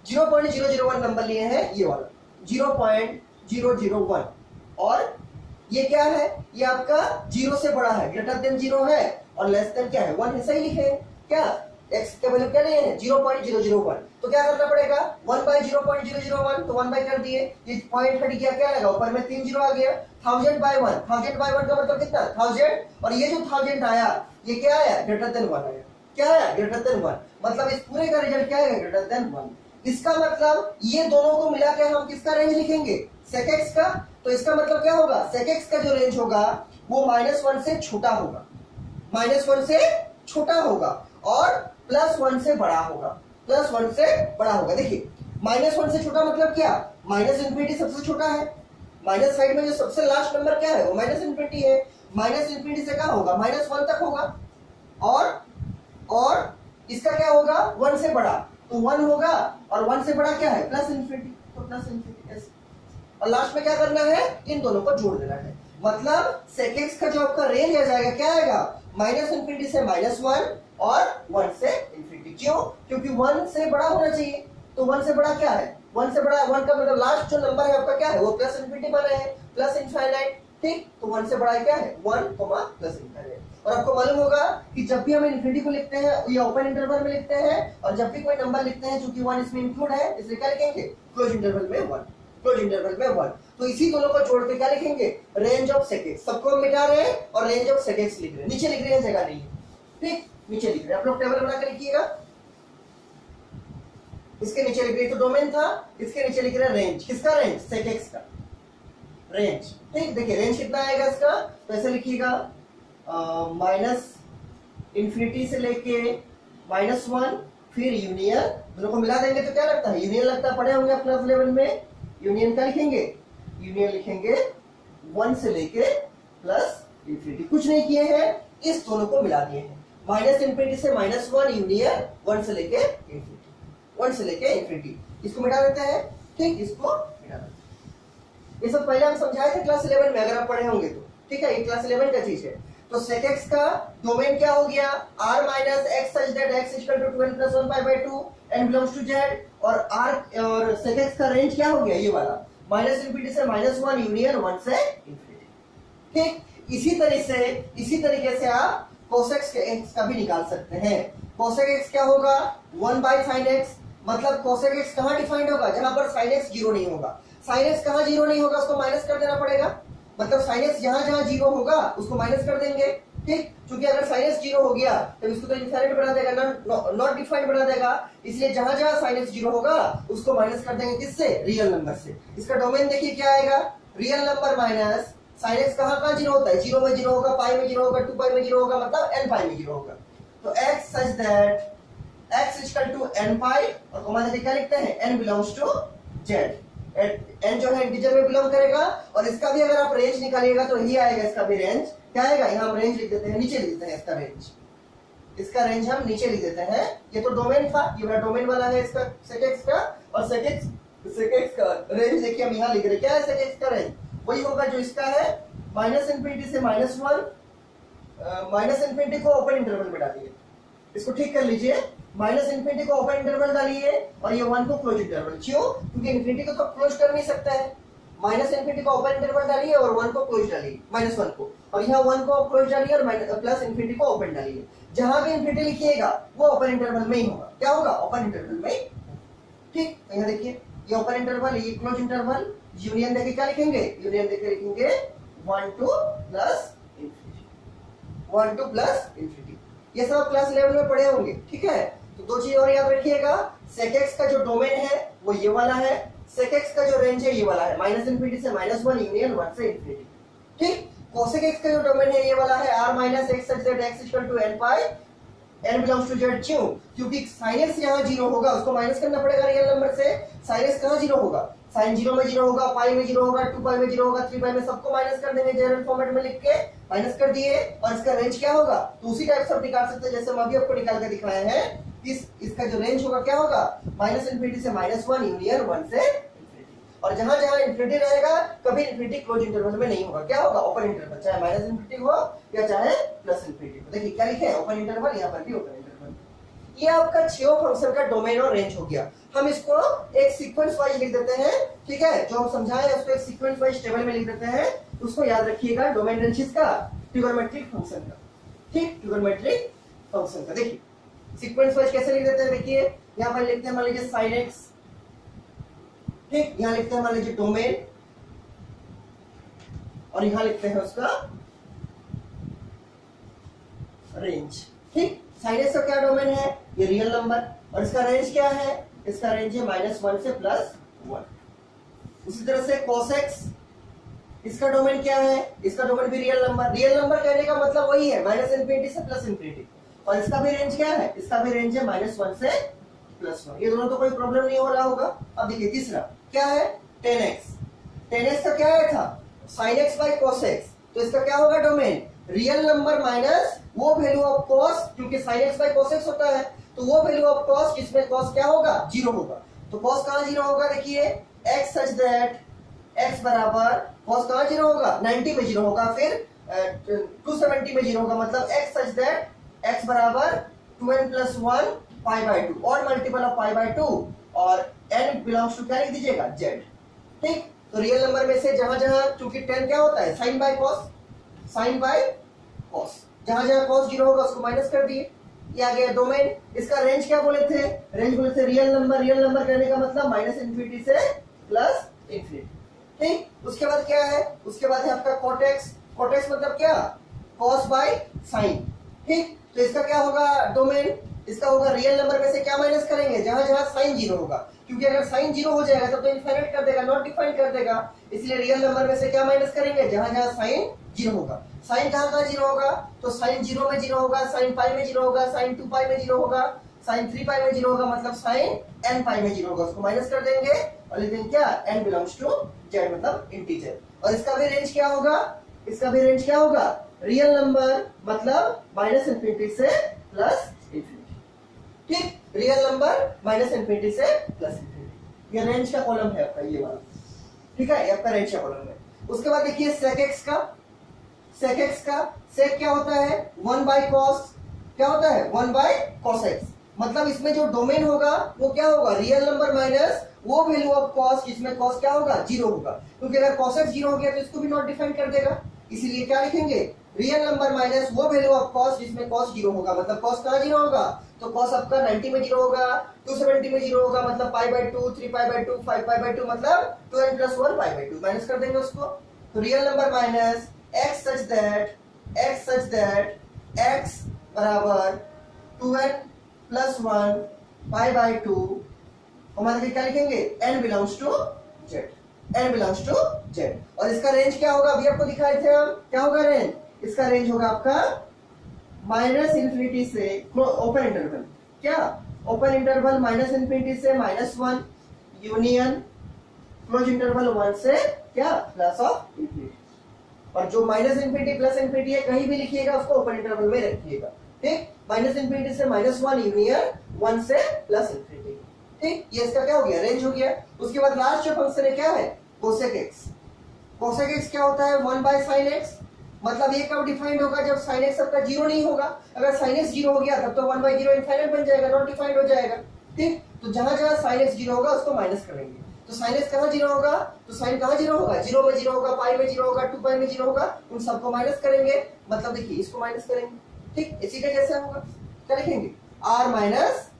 0.001 नंबर लिए हैं, ये वाला 0.001। और ये क्या है, ये आपका 0 से बड़ा है, ग्रेटर देन 0 है, और लेस देन क्या है 1 है, सही लिखे क्या, x का वैल्यू क्या लिए है 0.001। तो क्या करना पड़ेगा 1 बाय 0.001, तो 1 बाय कर दिए, ये पॉइंट हट गया, क्या लगा ऊपर में 3 जीरो आ गया। 1000 बाय 1, 1000 बाय 1 का मतलब कितना 1000, और ये जो 1000 आया ये क्या आया, ग्रेटर देन 1 आया, क्या आया, ग्रेटर देन 1। मतलब इस पूरे का रिजल्ट क्या है, ग्रेटर देन 1। इसका मतलब ये दोनों को मिला के हम किसका रेंज लिखेंगे, sec x का। तो इसका मतलब क्या होगा, sec x का जो रेंज होगा वो -1 से छोटा होगा, -1 से छोटा होगा, और +1 से बड़ा होगा, +1 से बड़ा होगा। देखिए -1 से छोटा मतलब क्या, -∞ सबसे छोटा है, माइनस साइड में जो सबसे लास्ट नंबर क्या है वो -∞ है, -∞ से क्या होगा -1 तक होगा, और इसका क्या होगा 1 से बड़ा, तो 1 होगा, और 1 से बड़ा क्या है +∞, तो +∞, और लास्ट में क्या करना है, इन दोनों को जोड़ देना है। मतलब sec x का जो आपका रेंज आ जाएगा क्या आएगा, -∞ से -1 और 1 से ∞। क्यों, क्योंकि 1 से बड़ा होना चाहिए, तो 1 से बड़ा क्या है, 1 से बड़ा, 1 का मतलब लास्ट जो नंबर है आपका क्या है वो +∞ बना है, +∞, ठीक। तो 1 से बड़ा क्या है 1, +∞। और आपको मालूम होगा कि जब भी हम इन्फिनिटी को लिखते हैं ये ओपन इंटरवल में लिखते हैं, और जब भी कोई नंबर लिखते हैं चूंकि 1 इसमें इंक्लूड है इसलिए क्या लिखेंगे, क्लोज इंटरवल में 1, क्लोज इंटरवल में 1। तो इसी दोनों को जोड़ के क्या लिखेंगे, रेंज ऑफ sec x। सबको हम मिटा रहे हैं और रेंज ऑफ sec x लिख रहे हैं, नीचे लिख रहे हैं, जगह नहीं है, ठीक, नीचे लिख रहे हैं। आप लोग टेबल बना के लिखिएगा, इसके नीचे लिख रहे, तो डोमेन था, इसके नीचे लिख रहे हैं रेंज, किसका रेंज, sec x का रेंज, ठीक। देखिए रेंज कितना आएगा इसका, तो ऐसे लिखिएगा -∞ से लेके -1, फिर यूनियन, दोनों को मिला देंगे तो क्या लगता है, यूनियन लगता है, पढ़े होंगे अपना लेवल में। यूनियन क्या लिखेंगे, यूनियन लिखेंगे 1 से लेके +∞, कुछ नहीं किए हैं, इस दोनों को मिला दिए हैं, -∞ से -1 यूनियन 1 से लेके ∞, 1 से लेके ∞, इसको मिटा देते हैं, ठीक, इसको मिटा देते हैं। ये सब पहले हम समझाए थे क्लास 11 में, अगर आप पढ़े होंगे तो, ठीक है, ये क्लास 11 का चीज है। तो sec x का डोमेन क्या हो गया, r minus x such that x equal to 12 + 1 /2 and belongs to z, और r और sec x का रेंज क्या हो गया, ये वाला -∞ से -1 यूनियन 1 से ∞, ठीक। इसी तरीके से आप cosec x का भी निकाल सकते हैं। cosec x क्या होगा 1 बाय sin x, मतलब cosec x कहां डिफाइंड होगा, जहां पर sin x 0 नहीं होगा। sin x कहां 0 नहीं होगा, उसको माइनस कर देना पड़ेगा, मतलब sin x जहां 0 होगा उसको माइनस कर देंगे, ठीक। क्योंकि अगर sin x 0 हो गया तो इसको तो इनफाइनाइट बना देगा, नॉट डिफाइंड बना देगा, इसलिए जहां sin x 0 होगा उसको माइनस कर देंगे, किससे, रियल नंबर से। इसका डोमेन देखिए क्या आएगा, real number minus sin x कहां 0 होता है, 0 में 0 होगा, पाई में 0 होगा, 2 पाई में 0 होगा, मतलब n पाई में 0 होगा। तो x such that x equal to n pi, और कॉमा देके क्या लिखते हैं, n belongs to z, n जो है इंटीजर में बिलोंग करेगा। और इसका भी अगर आप रेंज निकालिएगा तो यही आएगा, इसका भी रेंज क्या आएगा, यहाँ हम रेंज लिख देते हैं, नीचे लिख देते हैं इसका रेंज, इसका रेंज हम नीचे लिख देते हैं। ये तो डोमेन था, ये वाला डोमेन वाला है इसका sec x का, और sec x का रेंज देखिए हम यहाँ लिख रहे हैं, क्या है sec x का रेंज, वही होगा जो इसका है, -∞ से -1, -∞ को ओपन इंटरवल में डालिए, इसको ठीक कर लीजिए, -∞ को ओपन इंटरवल डालिए और ये 1 को क्लोज इंटरवल। क्यों, क्योंकि इन्फिनिटी को तो क्लोज कर नहीं सकता है, -∞ को ओपन इंटरवल डालिए और 1 को क्लोज डालिए, -1 को, और यहाँ 1 को क्लोज डालिए और +∞ को ओपन डालिए। जहां भी इन्फिनिटी लिखिएगा वो ओपन इंटरवल में ही होगा, क्या होगा, ओपन इंटरवल में, ठीक। यहाँ देखिए ये ओपन इंटरवल, ये क्लोज इंटरवल, यूनियन देके क्या लिखेंगे, यूनियन देके लिखेंगे 1 to plus infinity, 1 to plus infinity. ये सब क्लास 11 में पढ़े होंगे, ठीक है। तो दो चीज और याद रखिएगा, sec x का जो डोमेन है वो ये वाला है, sec x का जो रेंज है ये वाला है, माइनस इंफिनिटी से -1 यूनियन 1 से इंफिनिटी, ठीक। cosec x का जो डोमेन है ये वाला है r minus x such that x equal to n pi n belongs to z। क्यों? क्योंकि sin x यहाँ 0 होगा, उसको माइनस करना पड़ेगा रियल नंबर से। sin x कहाँ 0 होगा, sin 0 में 0 होगा, पाई में 0 होगा, 2 पाई में 0 होगा, 3 पाई में, सबको माइनस कर देंगे जनरल फॉर्मेट में लिख के, माइनस कर दिए। और इसका रेंज क्या होगा, तो उसी टाइप से आप निकाल सकते हैं जैसे हम अभी आपको निकाल के दिखाए हैं। इसका जो रेंज होगा क्या होगा, माइनस इंफिनिटी से -1 यूनियन 1 से इंफिनिटी। और जहां जहां इंफिनिटी रहेगा कभी इंफिनिटी क्लोज इंटरवल में नहीं होगा, क्या होगा, ओपन इंटरवल, चाहे माइनस इंफिनिटी हो या चाहे प्लस इंफिनिटी हो। देखिए क्या लिखे हैं, ओपन इंटरवल, यहाँ पर भी ओपन इंटरवल। ये आपका 6 फंक्शन का डोमेन और रेंज हो गया। हम इसको एक सीक्वेंस वाइज लिख देते हैं, ठीक है, जो हम समझाए उसको एक सीक्वेंस वाइज टेबल में लिख देते हैं। उसको याद रखिएगा, डोमेन रेंज किसका, ट्रिगोनोमेट्रिक फंक्शन का, ठीक, ट्रिगोनोमेट्रिक फंक्शन का। देखिए सीक्वेंस वाइज कैसे लिख देते हैं, देखिए यहाँ पर लिखते हैं मान लीजिए sin x, ठीक, यहाँ लिखते हैं मान लीजिए डोमेन, और यहाँ लिखते हैं उसका रेंज, ठीक। sin x का क्या डोमेन है, ये रियल नंबर, और इसका रेंज क्या है, इसका रेंज है -1 से +1। उसी तरह से cos x, इसका डोमेन क्या है, इसका डोमेन भी रियल नंबर। रियल नंबर कहने का मतलब वही है माइनस इंफिनिटी से प्लस इंफिनिटी। और इसका भी रेंज क्या है, इसका भी रेंज है -1 से +1। ये दोनों तो कोई प्रॉब्लम नहीं हो रहा होगा। अब देखिए तीसरा क्या है, 10x। 10x का क्या है था, sin x by cos x। तो इसका क्या होगा डोमेन, रियल नंबर माइनस वो वैल्यू ऑफ cos, क्योंकि sin x by cos x होता है, तो वो वैल्यू ऑफ cos जिसमें cos क्या होगा, 0 होगा। तो cos कहां 0 होगा, देखिए x सच दैट x बराबर, cos कहां 0 होगा, 90 में 0 होगा, फिर 270 में 0 होगा, मतलब x सच दैट x बराबर 2n + 1 पाई बाई 2, और मल्टीपल ऑफ पाई बाई 2, और n बिलोंग्स टू क्या लिख दीजिएगा, z, ठीक। तो रियल नंबर में से जहां जहां, चूंकि 10 क्या होता है, sine by cos, sine by cos, जहां जहां कॉस 0 होगा उसको माइनस कर दिए। ये आ गया डोमेन। इसका रेंज क्या बोले थे, रेंज बोले थे रियल नंबर। रियल नंबर कहने का मतलब माइनस इंफिनिटी से प्लस इंफिनिटी, ठीक। उसके बाद क्या है, उसके बाद है आपका कॉटेक्स। कॉटेक्स मतलब क्या, कॉस बाय साइन, ठीक। तो इसका क्या होगा डोमेन, इसका होगा रियल नंबर में से क्या माइनस करेंगे, जहां जहां साइन 0 होगा, क्योंकि अगर साइन 0 हो जाएगा तब तो इनफाइनाइट कर देगा, नॉट डिफाइन कर देगा। इसलिए रियल नंबर में से क्या माइनस करेंगे, जहां जहां साइन 0 होगा। साइन कहां कहां 0 होगा, तो साइन 0 में 0 होगा, साइन पाई में 0 होगा, साइन 2 पाई में 0 होगा, साइन 3 पाई में 0 होगा, मतलब साइन n पाई में 0 होगा, उसको माइनस कर देंगे और लिख देंगे क्या, n बिलोंग्स टू z, मतलब इंटीजर। और इसका भी रेंज क्या होगा, इसका भी रेंज क्या होगा, रियल नंबर मतलब माइनस इंफिनिटी से प्लस इंफिनिटी, ठीक। रियल नंबर माइनस इंफिनिटी से प्लस इंफिनिटी, ये रेंज का कॉलम है आपका, ये वाला, ठीक है, ये आपका रेंज का कॉलम है। उसके बाद देखिए सेक एक्स का, सेक एक्स का सेक क्या होता है, 1 बाई कॉस, क्या होता है 1 बाई कॉस एक्स, मतलब इसमें जो डोमेन होगा वो क्या होगा, रियल नंबर माइनस वो वैल्यू ऑफ कॉस जिसमें कॉस क्या होगा, 0 होगा, क्योंकि अगर कॉस एक्स 0 हो गया तो इसको भी नॉट डिफाइन कर देगा। इसीलिए क्या लिखेंगे, रियल नंबर माइनस वो वैल्यू ऑफ कॉस जिसमें कॉस 0 होगा, मतलब कॉस कहां 0 होगा, तो कॉस आपका 90 में 0 होगा, 270 में 0 होगा, मतलब पाई by 2, 3 pi by 2, 5 pi by 2, मतलब 2n + 1 पाई बाई 2, माइनस कर देंगे उसको। तो real number minus x such that x बराबर 2n + 1 पाई बाई 2, हमारे क्या लिखेंगे, n belongs to z, n belongs to z। और इसका रेंज क्या होगा, अभी आपको दिखाए थे हम, क्या होगा रेंज, इसका रेंज होगा आपका माइनस इंफिनिटी से ओपन इंटरवल, क्या ओपन इंटरवल माइनस इंफिनिटी से -1 यूनियन क्लोज इंटरवल 1 से क्या प्लस ऑफ इंफिनिटी। और जो माइनस इंफिनिटी प्लस इंफिनिटी है कहीं भी लिखिएगा उसको ओपन इंटरवल में रखिएगा, ठीक। माइनस इंफिनिटी से -1 यूनियन 1 से प्लस इंफिनिटी, ठीक। ये इसका क्या हो गया, रेंज हो गया। उसके बाद लास्ट जो फंक्शन है क्या है, कोसेक एक्स। कोसेक एक्स क्या होता है, 1 बाय साइन एक्स, मतलब ये कब डिफाइंड होगा, जब साइन एक्स आपका 0 नहीं होगा। अगर साइन एक्स 0 हो गया तब तो 1/0 इनफाइनाइट बन जाएगा, नॉट डिफाइंड हो जाएगा, ठीक। तो जहां जहां साइन एक्स 0 होगा उसको माइनस करेंगे। तो साइन एक्स कहां 0 होगा, तो साइन कहां 0 होगा, 0 में 0 होगा, पाई में 0 होगा, 2 पाई में 0 होगा, उन सबको माइनस करेंगे, मतलब देखिए इसको माइनस करेंगे, ठीक। इसी का जैसे होगा, क्या लिखेंगे, r minus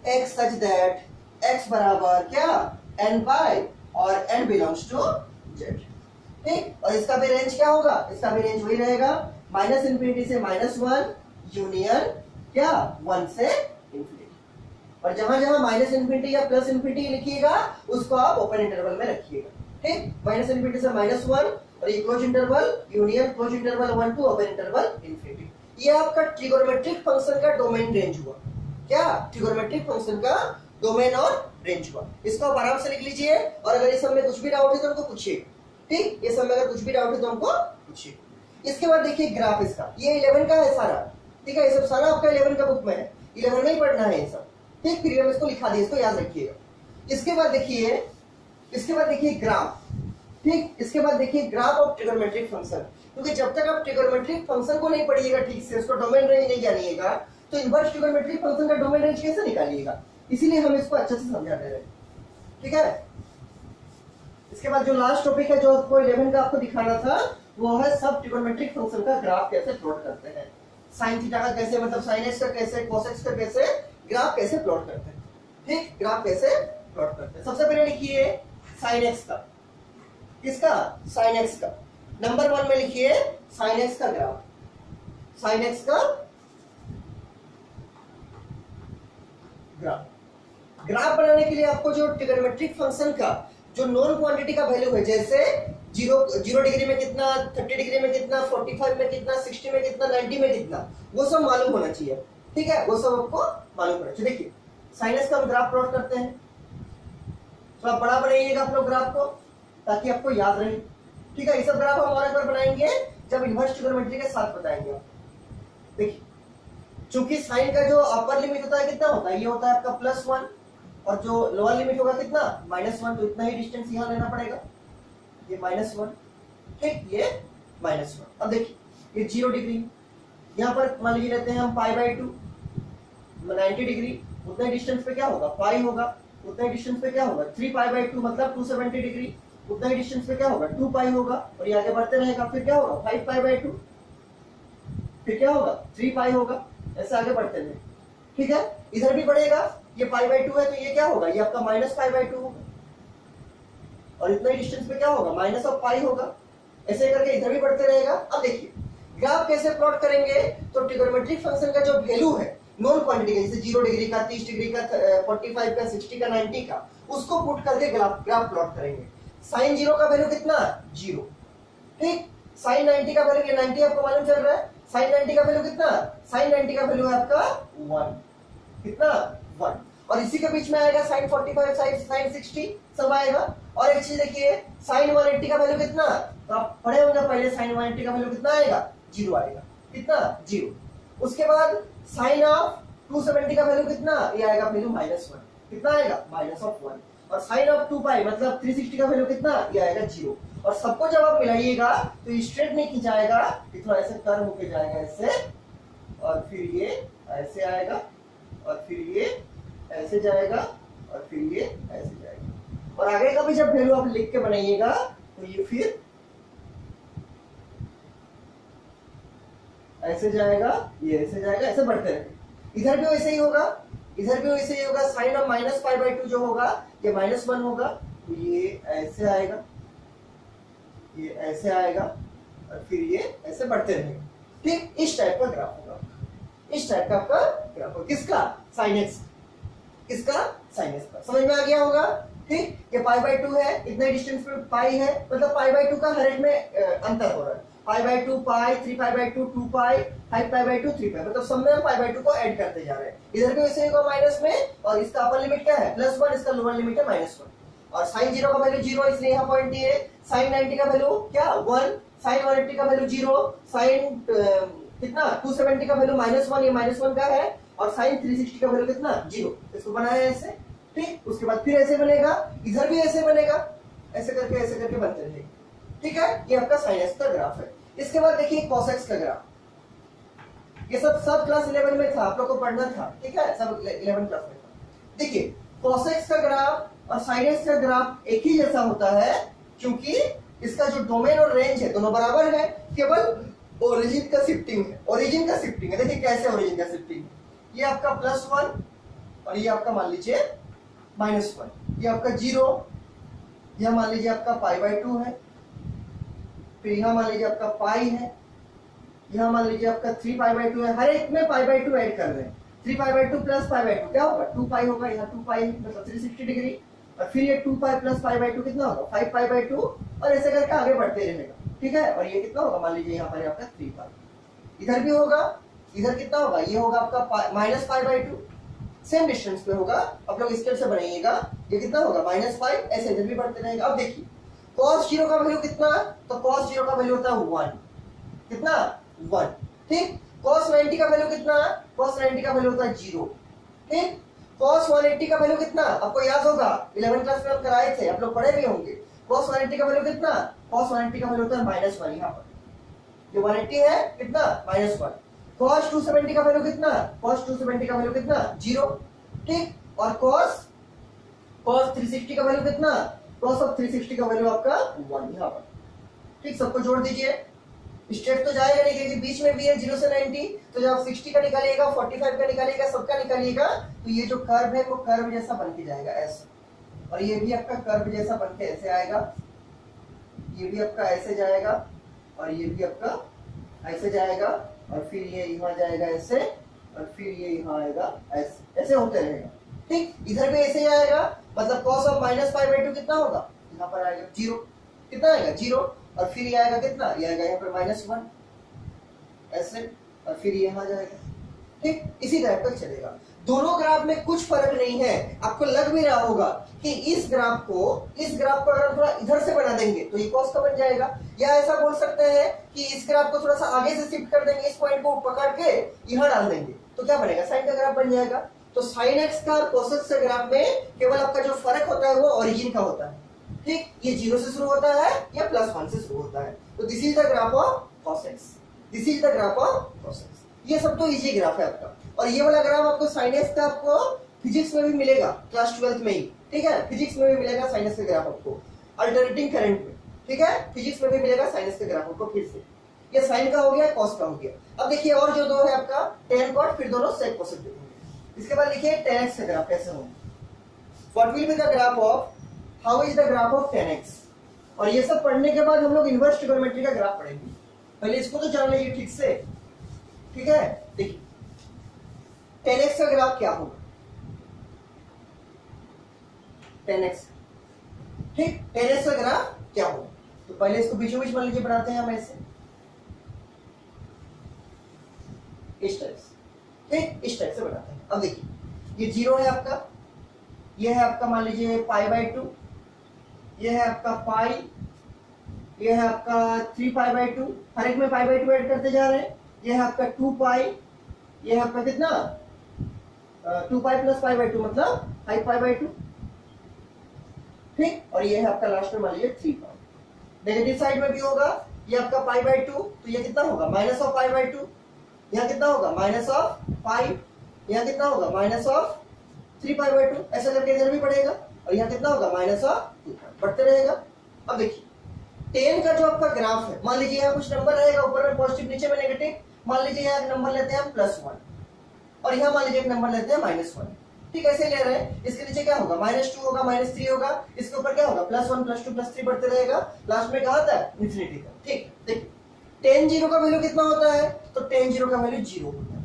x such that x बराबर क्या, n बाय और n बिलोंग्स टू z। ठीक, और इसका भी रेंज क्या होगा, इसका भी रेंज वही रहेगा माइनस इंफिनिटी से -1 यूनियन क्या 1 से इंफिनिटी। और जहां जहां माइनस इंफिनिटी या प्लस इंफिनिटी लिखिएगा उसको आप ओपन इंटरवल में रखिएगा। ठीक, माइनस इंफिनिटी से -1 और ये close interval union close interval 1 to open interval infinity. ये आपका ट्रिगोनोमेट्रिक फंक्शन का डोमेन रेंज हुआ। क्या, ट्रिगोनोमेट्रिक फंक्शन का डोमेन और रेंज हुआ। इसको आप आराम से लिख लीजिए, और अगर इस सब में कुछ भी डाउट है तो हमको पूछिए। ठीक, ये सब में अगर कुछ भी डाउट है तो हमको पूछिए। इसके बाद देखिए ग्राफ इसका, ये 11 का है सारा। ठीक है, ये सब सारा आपका 11 का बुक में है, 11 में ही पढ़ना है ये सब। ठीक, फिर हम इसको लिखा दिए, इसको याद रखिएगा। इसके बाद देखिए ग्राफ। ठीक, इसके बाद देखिए ग्राफ ऑफ ट्रिगोनोमेट्रिक फंक्शन, क्योंकि जब तक आप ट्रिगोनोमेट्रिक फंक्शन को नहीं पढ़िएगा ठीक से, उसको डोमेन रेंज नहीं जानिएगा, तो इनवर्स ट्रिगोनोमेट्रिक फंक्शन का डोमेन रेंज कैसे निकालिएगा। इसीलिए हम इसको अच्छे से समझा दे रहे हैं। ठीक है, इसके बाद जो लास्ट टॉपिक है जो आपको 11 का आपको दिखाना था, वो है सब ट्रिगोनोमेट्रिक फंक्शन का ग्राफ कैसे प्लॉट करते हैं। साइन थीटा का कैसे, मतलब साइन एक्स का कैसे, कोस एक्स का कैसे, ग्राफ कैसे प्लॉट करते हैं। ठीक, ग्राफ कैसे प्लॉट करते हैं। सबसे पहले लिखिए साइन एक्स का, किसका, साइन एक्स का। नंबर 1 में लिखिए साइन एक्स का ग्राफ, साइन एक्स का ग्राफ। ग्राफ बनाने के लिए आपको जो ट्रिगोनोमेट्रिक फंक्शन का जो नॉन क्वांटिटी का वैल्यू है, जैसे 0 डिग्री में कितना, 30 डिग्री में कितना, 45 में कितना, 60 में कितना, 90 में कितना, वो सब मालूम होना चाहिए। ठीक है, वो सब आपको मालूम होना चाहिए। देखिए साइन एक्स का हम ग्राफ प्लॉट करते हैं, थोड़ा बड़ा बनाइएगा आप लोग ग्राफ को, ताकि आपको याद रहे। ठीक है, ये सब ग्राफ हम और एक बार बनाएंगे जब इनवर्स ट्रिगोनोमेट्री के साथ बताएंगे। देखिए, चूंकि साइन का जो अपर लिमिट होता है कितना होता है, ये होता है आपका +1, और जो लोअर लिमिट होगा कितना, -1, तो इतना ही डिस्टेंस यहाँ लेना पड़ेगा, ये -1। ठीक, ये -1। अब देखिए ये 0 डिग्री, यहाँ पर मान लीजिए लेते हैं हम π/2, 90 डिग्री, उतना डिस्टेंस पे क्या होगा, पाई होगा, उतना डिस्टेंस पे क्या होगा 3π/2 मतलब 270 डिग्री, उतना डिस्टेंस पे क्या होगा 2π होगा, और ये आगे बढ़ते रहेगा, फिर क्या होगा 5π/2, फिर क्या होगा 3π होगा, ऐसे आगे बढ़ते रहे। ठीक है, इधर भी बढ़ेगा, ये π/2 है तो ये क्या होगा, ये आपका -π/2 होगा, और इतना डिस्टेंस पे क्या होगा -π होगा, ऐसे करके इधर भी बढ़ते रहेगा। अब देखिए ग्राफ कैसे प्लॉट करेंगे, तो ट्रिगोनोमेट्रिक फंक्शन का जो वैल्यू है नॉन क्वांटिटी का, जैसे 0 डिग्री का, 30 डिग्री का, 45 का, 60 का, 90 का, उसको पुट करके ग्राफ प्लॉट करेंगे। साइन 0 का वैल्यू कितना, 0। ठीक, साइन 90 का वैल्यू, ये 90 आपको मालूम चल रहा है, साइन 90 का वैल्यू कितना, साइन 90 का वैल्यू है आपका 1, कितना 1, और इसी के बीच में आएगा साइन 45, साइन 60 सब आएगा। और एक चीज देखिए साइन 180 का वैल्यू कितना, तो आप पढ़े होंगे पहले, साइन 180 का वैल्यू कितना आएगा, 0 आएगा, कितना 0। उसके बाद साइन ऑफ 270 का वैल्यू कितना, ये आएगा वैल्यू -1, कितना आएगा -1, और साइन ऑफ 2π मतलब 360 का वैल्यू कितना, ये आएगा 0। और सबको जब आप मिलाइएगा तो ये स्ट्रेट नहीं खिंचाएगा, थोड़ा ऐसे कर्व होके जाएगा ऐसे, और फिर ये ऐसे आएगा, और फिर ये ऐसे जाएगा, और फिर ये ऐसे जाएगा। और आगे का भी जब वैल्यू आप लिख के बनाइएगा तो ये फिर ऐसे जाएगा, ये ऐसे जाएगा, ऐसे बढ़ते रहेंगे। इधर भी वैसे ही होगा, इधर भी वैसे ही होगा, साइन ऑफ -π/2 जो होगा ये -1 होगा, तो ये ऐसे आएगा, ये ऐसे आएगा, और फिर ये ऐसे बढ़ते रहेंगे। ठीक, इस टाइप का ग्राफ होगा, इस टाइप का आपका ग्राफ होगा, किसका, साइन एक्स, किसका, साइन एक्स का। समझ में आ गया होगा। ठीक, ये π/2 है, इतने डिस्टेंस पे पाई है, मतलब π/2 का हर एक में अंतर हो रहा है, π/2 पाई, 3π/2 2π, 5π/2 3π, मतलब सब में हम π/2 को ऐड करते जा रहे हैं। इधर भी वैसे होगा माइनस में, और इसका अपर लिमिट क्या है +1, इसका लोअर लिमिट है -1, और साइन 0 का वैल्यू 0, इसलिए यहाँ पॉइंट दिए। साइन 90 का वैल्यू क्या 1, साइन 180 का वैल्यू 0, साइन कितना 270 का वैल्यू -1, ये -1 का है, और साइन 360 का वैल्यू कितना 0, इसको बनाया ऐसे। ठीक, उसके बाद फिर ऐसे बनेगा, इधर भी ऐसे बनेगा, ऐसे करके बनते रहेगा। ठीक है, ये आपका साइन एक्स का ग्राफ है। इसके बाद देखिए कॉस एक्स का ग्राफ, ये सब क्लास 11 में था, आप लोग को पढ़ना था। ठीक है, सब 11 क्लास में था। देखिए कॉस एक्स का ग्राफ और साइन एक्स का ग्राफ एक ही जैसा होता है, क्योंकि इसका जो डोमेन और रेंज है दोनों बराबर है, केवल ओरिजिन का शिफ्टिंग है, ओरिजिन का शिफ्टिंग है। देखिए कैसे ओरिजिन का शिफ्टिंग, ये आपका +1 और ये आपका मान लीजिए -1, ये आपका 0, यह मान लीजिए आपका π/2 है, फिर यहाँ मान लीजिए आपका पाई है, यहाँ मान लीजिए आपका 3π/2 है। हर एक में π/2 ऐड कर रहे हैं। 3π/2 प्लस π/2 क्या होगा? 2π होगा। यहाँ 2π मतलब 360 डिग्री, और फिर ये 2π प्लस π/2 कितना होगा? 5π/2, और ऐसे करके आगे बढ़ते रहेगा। ठीक है, और ये कितना होगा? मान लीजिए यहाँ पर आपका 3π। इधर भी होगा, इधर कितना होगा? ये होगा आपका माइनस π/2, सेम डिस्टेंस पे होगा। आप लोग स्केल से बनाइएगा। ये कितना होगा? -5। ऐसे इधर भी बढ़ते रहेगा। अब देखिए cos 0 का वैल्यू कितना? तो cos 0 का वैल्यू होता है 1। कितना? 1। ठीक। cos 90 का वैल्यू कितना? cos 90 का वैल्यू होता है 0। ठीक। cos 180 का वैल्यू कितना? आपको याद होगा, 11th क्लास में हम कराए थे, आप लोग पढ़े भी होंगे। cos 180 का वैल्यू कितना? cos 180 का वैल्यू होता है -1। यहाँ पर ये 180 है, कितना? -1। cos 270 का वैल्यू कितना? cos 270 का वैल्यू कितना? 0। ठीक। और cos 360 का वैल्यू कितना? cos ऑफ 360 का वैल्यू आपका 1 यहाँ पर। ठीक। सबको जोड़ दीजिए। स्ट्रेट तो जाएगा नहीं, क्योंकि बीच में भी है 0 से 90। तो जब आप 60 का निकालिएगा, 45 का निकालिएगा, सबका निकालिएगा, तो ये जो कर्व है वो कर्व जैसा बन के जाएगा ऐसे, और ये भी आपका कर्व जैसा बन के ऐसे आएगा। ये भी आपका ऐसे जाएगा, और ये भी आपका ऐसे जाएगा, और फिर ये यहाँ जाएगा ऐसे, और फिर ये यहाँ आएगा ऐसे, ऐसे होते रहेगा। ठीक। इधर भी ऐसे ही आएगा, मतलब cos ऑफ -π/2 कितना होगा? यहाँ पर आएगा 0। कितना आएगा? 0। और फिर ये आएगा कितना? ये आएगा यहाँ पर -1 ऐसे, और फिर ये यहाँ जाएगा। ठीक। इसी टाइप का चलेगा। दोनों ग्राफ में कुछ फर्क नहीं है। आपको लग भी रहा होगा कि इस ग्राफ को अगर हम थोड़ा इधर से बना देंगे तो ये cos का बन जाएगा, या ऐसा बोल सकते हैं कि इस ग्राफ को थोड़ा सा आगे से शिफ्ट कर देंगे, इस पॉइंट को पकड़ के यहाँ डाल देंगे, तो क्या बनेगा? साइन का ग्राफ बन जाएगा। तो sin x का और cos x के ग्राफ में केवल आपका जो फर्क होता है वो ओरिजिन का होता है। ठीक। ये 0 से शुरू होता है या +1 से शुरू होता है। तो this is the graph of cos x, this is the graph of cos x। ये सब तो इजी ग्राफ है आपका। और ये वाला ग्राफ आपको sin x का आपको फिजिक्स में भी मिलेगा, क्लास 12th में ही। ठीक है, फिजिक्स में भी मिलेगा sin x का ग्राफ आपको, अल्टरनेटिंग करंट में। ठीक है, फिजिक्स में भी मिलेगा sin x का ग्राफ आपको। फिर से ये साइन का हो गया, cos का हो गया। अब देखिए और जो दो है आपका tan cot, फिर दोनों sec cosec देखेंगे। इसके बाद लिखिए tan x का ग्राफ कैसे होगा। What will be the graph of, how is the graph of tan x। और ये सब पढ़ने के बाद हम लोग इनवर्स ट्रिगोनोमेट्री का ग्राफ पढ़ेंगे। पहले इसको तो जान लीजिए ठीक से। ठीक है, देखिए tan x का ग्राफ क्या होगा? tan x, ठीक, tan x का ग्राफ क्या होगा? तो पहले इसको बीचों बीच मान लीजिए बनाते हैं हम ऐसे, इस टाइप से। ठीक, इस टाइप से बनाते हैं। अब देखिए ये 0 है आपका, ये है आपका मान लीजिए π/2, ये है आपका पाई, ये है आपका 3π/2, हर एक में π/2 ऐड करते जा रहे हैं। ये है आपका 2π, ये है आपका कितना 2π प्लस π/2 मतलब 5π/2। ठीक, और ये है आपका लास्ट में मान लीजिए 3π। नेगेटिव साइड में भी होगा, ये आपका π/2, तो ये कितना होगा? Minus of π/2। यहाँ कितना होगा? Minus of 5। यहाँ कितना होगा? Minus of 3π/2। ऐसा करके इधर भी पड़ेगा, और यहाँ कितना होगा? Minus of 2। बढ़ते रहेगा। अब देखिए tan का जो आपका ग्राफ है, मान लीजिए यहाँ कुछ नंबर रहेगा, ऊपर में पॉजिटिव नीचे में नेगेटिव। मान लीजिए यहाँ एक नंबर लेते हैं +1, और यहाँ मान लीजिए एक नंबर लेते हैं -1। ठीक, ऐसे ले रहे हैं। इसके नीचे क्या होगा? -2 होगा, -3 होगा, इसके ऊपर क्या होगा? +1 +2 +3 बढ़ते रहेगा, लास्ट में कहाँ आता है? इंफिनिटी का। ठीक, देखिए tan 0 का वैल्यू कितना होता है? तो tan 0 का वैल्यू 0 होता है।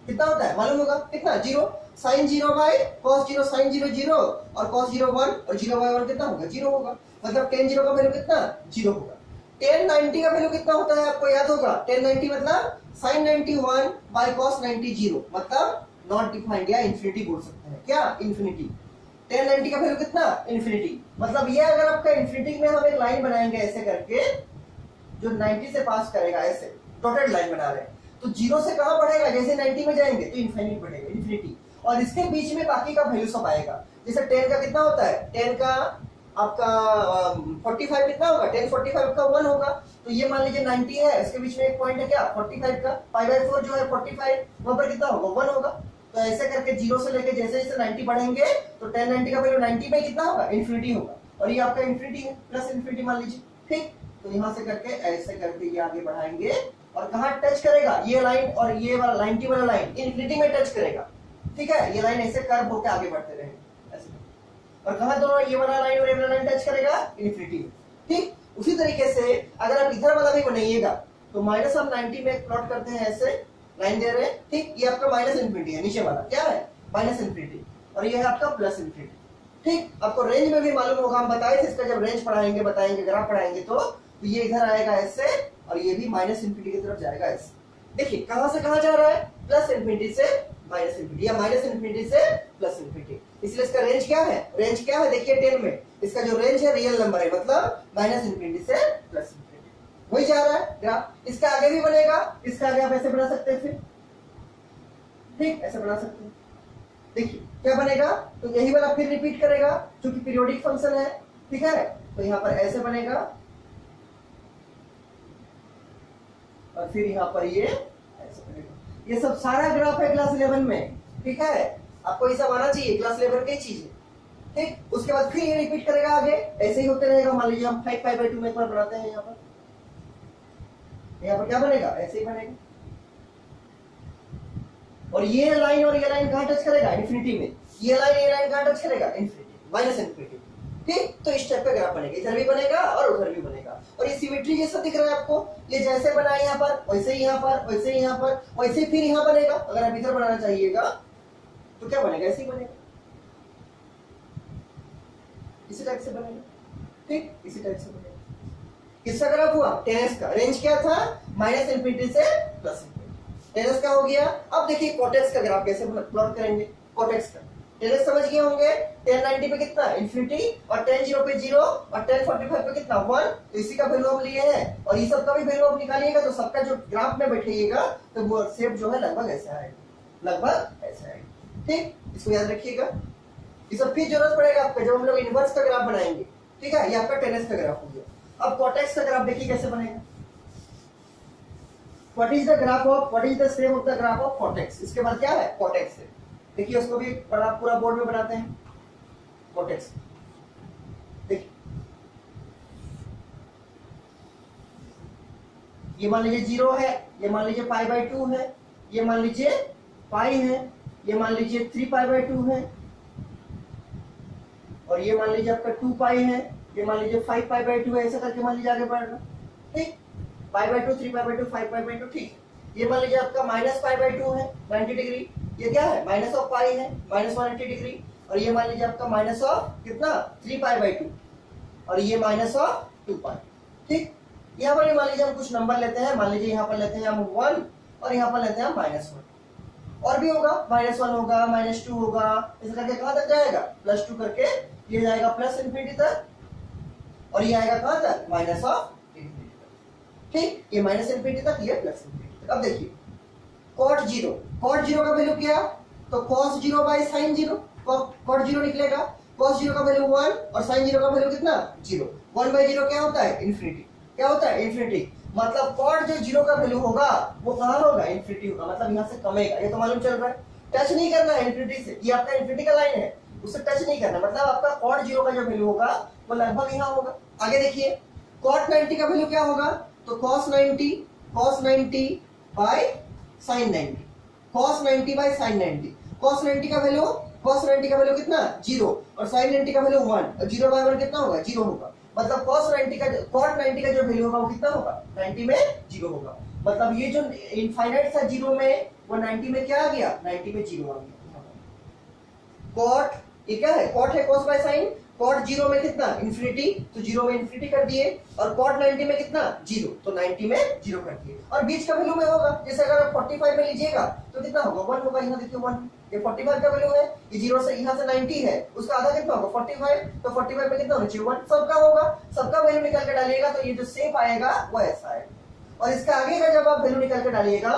कितना होता है मालूम होगा? कितना? 0। sin 0 बाय cos 0, sin 0 0, और cos 0 1, और 0 बाय 1 कितना होगा? 0 होगा। मतलब tan 0 का वैल्यू कितना? 0 होगा। tan 90 का वैल्यू कितना होता है? आपको याद होगा, tan 90 मतलब sin 91 बाय cos 90 0, मतलब नॉट डिफाइंड या इंफिनिटी बोल सकते हैं। क्या? इंफिनिटी। tan 90 का वैल्यू कितना? इंफिनिटी। मतलब ये अगर आपका इंफिनिटी में हम एक लाइन बनाएंगे ऐसे करके, जो 90 से पास करेगा, ऐसे डॉटेड लाइन बना रहे हैं, तो 0 से कहां बढ़ेगा? जैसे 90 में जाएंगे तो इनफिनिट बढ़ेगा, इंफिनिटी। और इसके बीच में बाकी का वैल्यू सब आएगा। जैसे tan का कितना होता है? tan का आपका 45 कितना होगा? tan 45 का 1 होगा। तो ये मान लीजिए 90 है, इसके बीच में एक पॉइंट है क्या? 45 का। π/4 जो है 45, वहां पर कितना होगा? 1 होगा। तो ऐसे करके 0 से लेके जैसे जैसे 90 बढ़ेंगे तो tan 90 का वैल्यू 90 में कितना होगा? इंफिनिटी होगा। और ये आपका इंफिनिटी है, प्लस इंफिनिटी मान लीजिए। ठीक, तो यहां से करके ऐसे करके ये आगे बढ़ाएंगे, और कहां टच करेगा? ये लाइन और ये वाला 90 वाला लाइन इंफिनिटी में टच करेगा। ठीक है, ये लाइन ऐसे कर्व होकर आगे बढ़ते रहेंगे ऐसे। और कहां दोनों ये वाला लाइन और ये वाला लाइन टच करेगा, इन्फिनिटी में। ठीक, उसी तरीके से अगर आप इधर वाला भी बनाइएगा तो माइनस ऑफ 90 में प्लॉट करते हैं, ऐसे लाइन दे रहे हैं। ठीक, ये आपका माइनस इन्फिनिटी है, नीचे वाला क्या है, माइनस इन्फिनिटी, और ये है आपका प्लस इन्फिनिटी। ठीक, आपको रेंज में भी मालूम होगा, हम बताए थे इसका जब रेंज पढ़ाएंगे, बताएंगे ग्राफ पढ़ाएंगे, तो ये इधर आएगा ऐसे और ये भी माइनस इन्फिनिटी की तरफ जाएगा ऐसे। देखिए कहां से कहां जा रहा है, प्लस इन्फिनिटी से माइनस इन्फिनिटी या माइनस इन्फिनिटी से प्लस इन्फिनिटी। इसलिए इसका रेंज क्या है, रेंज क्या है, देखिए 10 में इसका जो रेंज है रियल नंबर है, मतलब माइनस इन्फिनिटी से प्लस इन्फिनिटी वही जा रहा है ग्राफ। इसका आगे भी बनेगा, इसका आगे आप ऐसे बना सकते हैं फिर, ठीक ऐसे बना सकते हैं। देखिए क्या बनेगा, तो यही वाला फिर रिपीट करेगा क्योंकि पीरियोडिक फंक्शन है, ठीक है। तो यहां पर ऐसे बनेगा और फिर यहां पर ये ऐसे बनेगा। ये सब सारा ग्राफ है क्लास 11 में, ठीक है। आपको ये सब आना चाहिए, क्लास 11 की चीज है, ठीक। उसके बाद फिर ये रिपीट करेगा आगे, ऐसे ही होते रहेगा। मान लीजिए हम 5 पाई/2 में एक बार बनाते हैं, यहाँ पर क्या बनेगा, ऐसे ही बनेगा। और ये लाइन और ये लाइन कहां टच करेगा, इन्फिनिटी में। ये लाइन कहां टच करेगा, इन्फिनिटी, माइनस इन्फिनिटी। ठीक, तो इस टाइप का ग्राफ बनेगा, इधर भी बनेगा और उधर भी बनेगा। और ये सिमेट्री जैसा दिख रहा है आपको, ये जैसे बना है यहाँ पर वैसे ही यहाँ पर, वैसे ही यहाँ पर, वैसे ही फिर यहाँ बनेगा। अगर आप इधर बनाना चाहिएगा तो क्या बनेगा, ऐसे ही बनेगा, इसी टाइप से बनेगा। ठीक, इसी टाइप से बनेगा। किसका ग्राफ हुआ, 10s का। रेंज क्या था, माइनस इन्फिनिटी से प्लस इन्फिनिटी। 10s का हो गया। अब देखिए कॉटेक्स का ग्राफ कैसे प्लॉट करेंगे। कॉटेक्स का 10s समझ गए होंगे। 1090 पे कितना, इन्फिनिटी, और 10 पे 0, और 1045 पे कितना, 1। तो इसी का वैल्यू हम लिए हैं, और ये सब का भी वैल्यू आप निकालिएगा तो सबका जो ग्राफ में बैठिएगा तो वो शेप जो है लगभग ऐसा आएगा, लगभग ऐसा आएगा। ठीक, इसको याद रखिएगा। ये सब फिर जरूरत पड़ेगा आपको जब हम लोग इनवर्स का ग्राफ बनाएंगे, ठीक है। ये आपका 10s का ग्राफ हो गया। अब कॉटेक्स का ग्राफ देखिए कैसे बनेगा। What is the graph of, what is the shape of the graph of cortex. इसके बाद क्या है, कॉटेक्स है। देखिए उसको भी बड़ा पूरा बोर्ड में बनाते हैं, कॉटेक्स। देखिए ये मान लीजिए 0 है, ये मान लीजिए पाई/2 है, ये मान लीजिए पाई है, ये मान लीजिए 3 पाई/2 है, और ये मान लीजिए आपका 2 पाई है, ये मान लीजिए 5 पाई/2 है। ऐसा करके मान लीजिए आगे बढ़ना, ठीक। पाई/2, 3 पाई/2, 5 पाई/2, ठीक। ये मान लीजिए आपका माइनस पाई/2 है, 90 डिग्री। ये क्या है, माइनस ऑफ पाई है, माइनस 180 डिग्री। और ये मान लीजिए आपका माइनस ऑफ कितना, 3 पाई/2, और ये माइनस ऑफ 2 पाई। ठीक, यहाँ पर मान लीजिए हम कुछ नंबर लेते हैं, मान लीजिए यहाँ पर लेते हैं हम 1, और यहाँ पर लेते हैं -1। और भी होगा, -1 होगा, -2 होगा, ऐसे करके कहां तक जाएगा, +2 करके ये जाएगा प्लस इन्फिनिटी तक, और ये आएगा कहां तक, माइनस ऑफ इन्फिनिटी तक। ठीक, ये माइनस इन्फिनिटी तक, ये प्लस इन्फिनिटी तक। अब देखिए cot 0, cot 0 का वैल्यू क्या, तो cos 0 बाई sin 0, cot 0 निकलेगा। cos 0 का वैल्यू 1 और sin 0 का वैल्यू कितना, 0। 1/0 क्या होता है, इन्फिनिटी। क्या होता है, इन्फिनिटी। मतलब cot जो 0 का वैल्यू होगा वो कहां होगा, इन्फिनिटी होगा, मतलब यहां से कमेगा। ये तो मालूम चल रहा है, टच नहीं करना है इन्फिनिटी से। ये आपका इन्फिनिटी का लाइन है, उससे टच नहीं करना, मतलब आपका cot 0 का जो वैल्यू होगा वो लगभग यहाँ होगा। आगे देखिए cot 90 का वैल्यू क्या होगा, तो cos 90 by sin 90, cos 90 by sin 90। cos 90 का वैल्यू कितना, 0, और sin 90 का वैल्यू 1, और 0 बाई 1 कितना होगा, 0 होगा। मतलब cot 90 का जो वैल्यू होगा वो कितना होगा, 90 में 0 होगा। मतलब ये जो इनफाइनाइट था 0 में, वो 90 में क्या आ गया, 90 में 0 आ गया। cot ये क्या है, cot है cos बाई sin। cot 0 में कितना, इन्फिनिटी, तो 0 में इन्फिनिटी कर दिए, और cot 90 में कितना, 0, तो 90 में 0 कर दिए। और बीच का वैल्यू में होगा, जैसे अगर आप 45 में लीजिएगा तो कितना होगा, 1 होगा। यहाँ देखिए 1, ये 45 का वैल्यू है, ये 0 से यहाँ से 90 है, उसका आधा कितना होगा, 45, तो 45 में कितना होना चाहिए, 1। सबका होगा, सबका वैल्यू निकाल के डालिएगा तो ये जो शेप आएगा वो ऐसा आएगा। और इसका आगे का जब आप वैल्यू निकाल के डालिएगा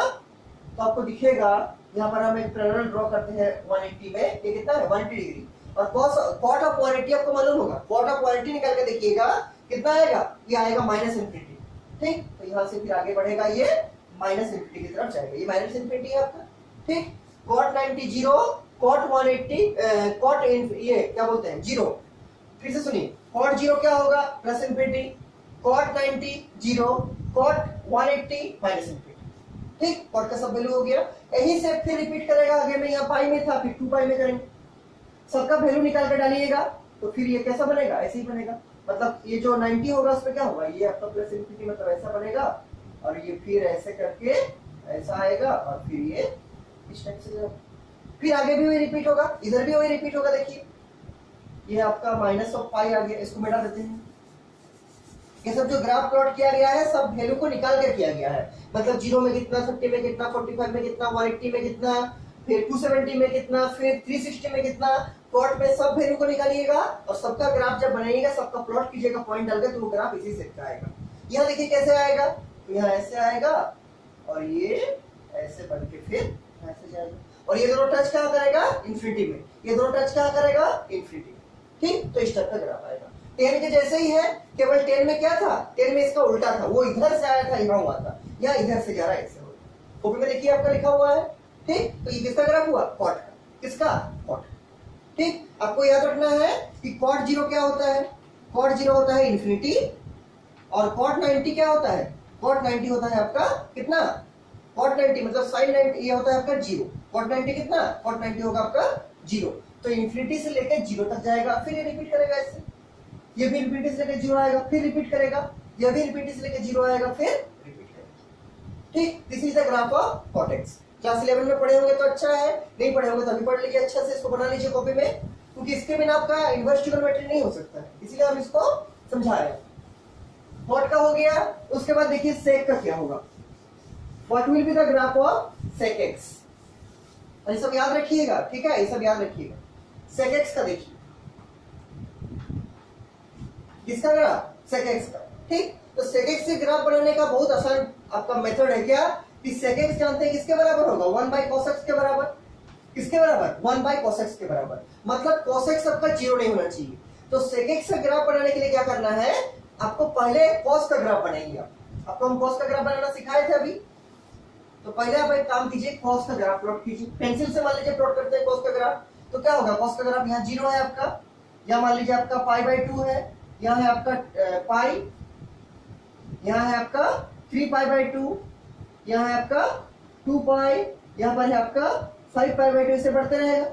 तो आपको दिखेगा, यहाँ पर हम एक पैरेलल ड्रॉ करते हैं 180 में, ये कितना है, 180 डिग्री। और cot ऑफ 180 आपको मालूम होगा, cot ऑफ 180 निकाल के देखिएगा कितना आएगा, ये आएगा माइनस इन्फिनिटी। ठीक, तो यहाँ से फिर आगे बढ़ेगा, ये माइनस इन्फिनिटी की तरफ जाएगा, ये माइनस इन्फिनिटी है आपका। ठीक, cot 90 0, cot 180 cot ये क्या बोलते हैं 0। फिर से सुनिए, cot 0 क्या होगा, plus infinity, cot 90 0, cot 180 minus infinity. ठीक, cot का सब वैल्यू हो गया। यही से फिर रिपीट करेगा आगे में, यहाँ पाई में था, फिर 2 पाई में करेंगे। सबका वैल्यू निकाल कर डालिएगा तो फिर ये कैसा बनेगा, ऐसे ही बनेगा। मतलब ये जो 90 होगा उसमें क्या होगा, ये आपका प्लस इन्फिनिटी मतलब ऐसा बनेगा, और ये फिर ऐसे करके ऐसा आएगा, और फिर ये इस टाइप से, फिर आगे भी वही रिपीट होगा, इधर भी वही रिपीट होगा। देखिए ये आपका माइनस ऑफ पाई आ गया, इसको मिटा देते हैं। ये सब जो ग्राफ प्लॉट किया गया है सब वैल्यू को निकाल कर किया गया है, मतलब 0 में कितना, 30 में कितना, 45 में कितना, 180 में कितना, फिर 270 में कितना, फिर 360 में कितना, प्लॉट में सब वैल्यू को निकालिएगा और सबका ग्राफ जब बनाइएगा सबका प्लॉट कीजिएगा पॉइंट डालकर, तो वो ग्राफ इसी से आएगा। यहाँ देखिए कैसे आएगा, तो यहाँ ऐसे आएगा और ये ऐसे बन के फिर ऐसे जाएगा, और ये दोनों टच कहाँ करेगा, इन्फिनिटी में, ये दोनों टच कहाँ करेगा, इन्फिनिटी में। ठीक, तो इस टाइप का ग्राफ आएगा। 10 के जैसे ही है, केवल 10 में क्या था, 10 में इसका उल्टा था, वो इधर से आया था यहाँ हुआ था, या इधर से जा रहा है ऐसे हो। कॉपी में देखिए आपका लिखा हुआ है। ठीक, तो ये किसका ग्राफ हुआ, कॉट का, किसका, कॉट। ठीक, आपको याद रखना है कि कॉट 0 क्या होता है, कॉट 0 होता है इन्फिनिटी, और कॉट 90 क्या होता है, कॉट 90 होता है आपका कितना, कॉट 90 मतलब साइन 90 ये होता है आपका 0, कॉट 90 कितना, कॉट 90 होगा आपका 0। तो इन्फिनिटी से लेकर 0 तक जाएगा, फिर ये रिपीट करेगा ऐसे, ये भी इन्फिनिटी से लेकर 0 आएगा, फिर रिपीट करेगा, ये भी इन्फिनिटी से लेकर 0 आएगा, फिर रिपीट करेगा। ठीक, this is the graph of cot x. Class 11 में पढ़े होंगे तो अच्छा है, नहीं पढ़े होंगे तो अभी पढ़ लीजिए अच्छे से, इसको बना लीजिए कॉपी में, क्योंकि इसके बिना आपका इनवर्स ट्रिग्नोमेट्री नहीं हो सकता है, इसीलिए हम इसको समझा रहे हैं। कॉट का हो गया, उसके बाद देखिए सेक का क्या होगा, what will be the graph of sec x, ये सब याद रखिएगा। ठीक है, ये सब याद रखिएगा। सेक एक्स का देखिए, किसका ग्राफ, सेक एक्स का। ठीक, तो सेक एक्स से ग्राफ बनाने का बहुत आसान आपका मेथड है क्या, कि सेक एक्स जानते हैं किसके बराबर होगा, 1 बाई कॉस एक्स के बराबर, किसके बराबर, 1 बाई कॉस एक्स के बराबर, मतलब कॉस एक्स आपका 0 नहीं होना चाहिए। तो सेक एक्स का ग्राफ बनाने के लिए क्या करना है, आपको पहले कॉस का ग्राफ बनाएंगे। आपको हम कॉस का ग्राफ बनाना सिखाए थे अभी, तो पहले आप एक काम कीजिए, कॉस का ग्राफ प्लॉट कीजिए। पेंसिल से मान लीजिए प्लॉट करते हैं कॉस का ग्राफ, तो क्या होगा, कॉस का ग्राफ यहाँ 0 है आपका, यहाँ मान लीजिए आपका π/2 है, यहाँ है आपका पाई, यहाँ है आपका 3π/2, यहाँ है आपका 2π, यहाँ पर है आपका 5π/2, इसे बढ़ते रहेगा।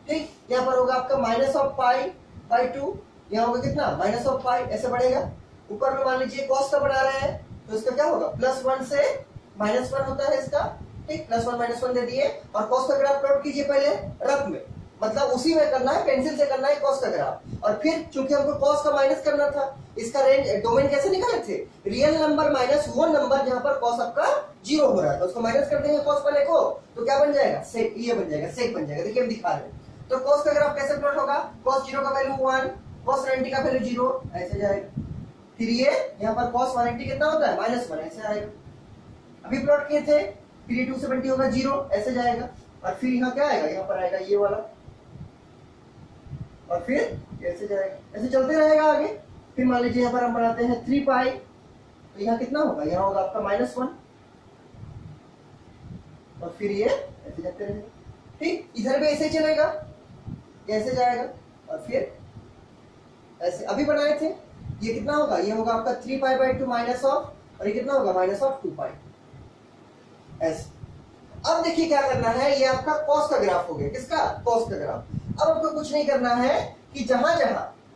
ठीक, यहाँ पर होगा आपका माइनस ऑफ π/2, यहाँ होगा कितना, माइनस ऑफ पाई, ऐसे बढ़ेगा। ऊपर में मान लीजिए कॉस का बना रहे हैं, तो इसका क्या होगा, +1 से -1 होता है इसका। ठीक, +1 -1 दे दिए, और कॉस का ग्राफ प्लॉट कीजिए पहले रफ में, मतलब उसी में करना है, पेंसिल से करना है कॉस का ग्राफ। और फिर चूंकि हमको कॉस का माइनस करना था, इसका रेंज डोमेन कैसे निकाले थे, रियल नंबर माइनस वो नंबर जहां पर कॉस आपका 0 हो रहा है, तो उसको माइनस कर देंगे कॉस वाले को, तो क्या बन जाएगा, सेक, ये बन जाएगा, सेक बन जाएगा। देखिए हम दिखा रहे हैं। तो कॉस का ग्राफ कैसे प्लॉट होगा, cos 0 का वैल्यू 1, cos 90 का वैल्यू 0, ऐसे जाएगा। फिर ये यहाँ पर cos 180 कितना होता है, -1, ऐसे आएगा। अभी प्लॉट किए थे, फिर ये 270 होगा 0, ऐसे जाएगा। और फिर यहाँ क्या आएगा, यहाँ पर आएगा ये वाला, और फिर ऐसे जाएगा, ऐसे चलते रहेगा आगे। फिर मान लीजिए यहाँ पर हम बनाते हैं 3π, तो यहाँ कितना होगा, यहाँ होगा आपका -1, और फिर ये ऐसे जाते रहेगा। ठीक, इधर भी ऐसे ही चलेगा, ऐसे जाएगा, और फिर ऐसे अभी बनाए थे। ये कितना होगा, ये होगा आपका 3π/2 माइनस ऑफ, और ये कितना होगा, -2π, ऐसे। अब देखिए क्या करना है, ये आपका कॉस का ग्राफ हो गया, किसका, कॉस का ग्राफ। अब आपको कुछ नहीं करना है कि जहां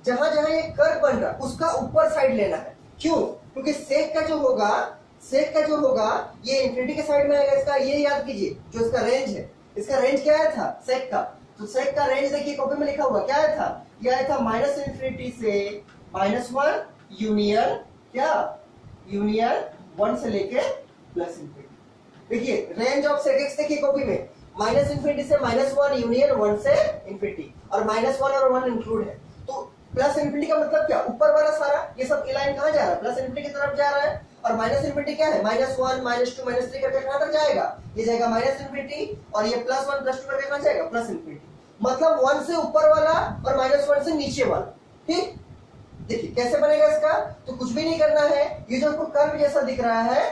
जहां ये कर्व बन रहा है उसका ऊपर साइड लेना है। क्यों, क्योंकि सेक का जो होगा ये इन्फिनिटी के साइड में आएगा इसका, ये याद कीजिए जो इसका रेंज है। इसका रेंज क्या आया था सेक का, तो सेक का रेंज देखिए कॉपी में लिखा हुआ क्या आया था, ये आया था -∞ से -1 यूनियन क्या, यूनियन 1 से लेके +∞। देखिए रेंज ऑफ सेक एक्स देखिए कॉपी में, -∞ से -1 यूनियन 1 से ∞, और -1 और 1 इंक्लूड है। तो +∞ का मतलब क्या, ऊपर वाला सारा ये सब लाइन कहाँ जा रहा है, +∞ की तरफ जा रहा है। और -∞ क्या है, -1 -2 -3 करके कहाँ तक जाएगा, ये जाएगा -∞, और ये +1 +2 करके कहाँ जाएगा, +∞। मतलब 1 से ऊपर वाला और -1 से नीचे वाला। ठीक, देखिए कैसे बनेगा इसका, तो कुछ भी नहीं करना है, ये जो आपको कर्व जैसा दिख रहा है,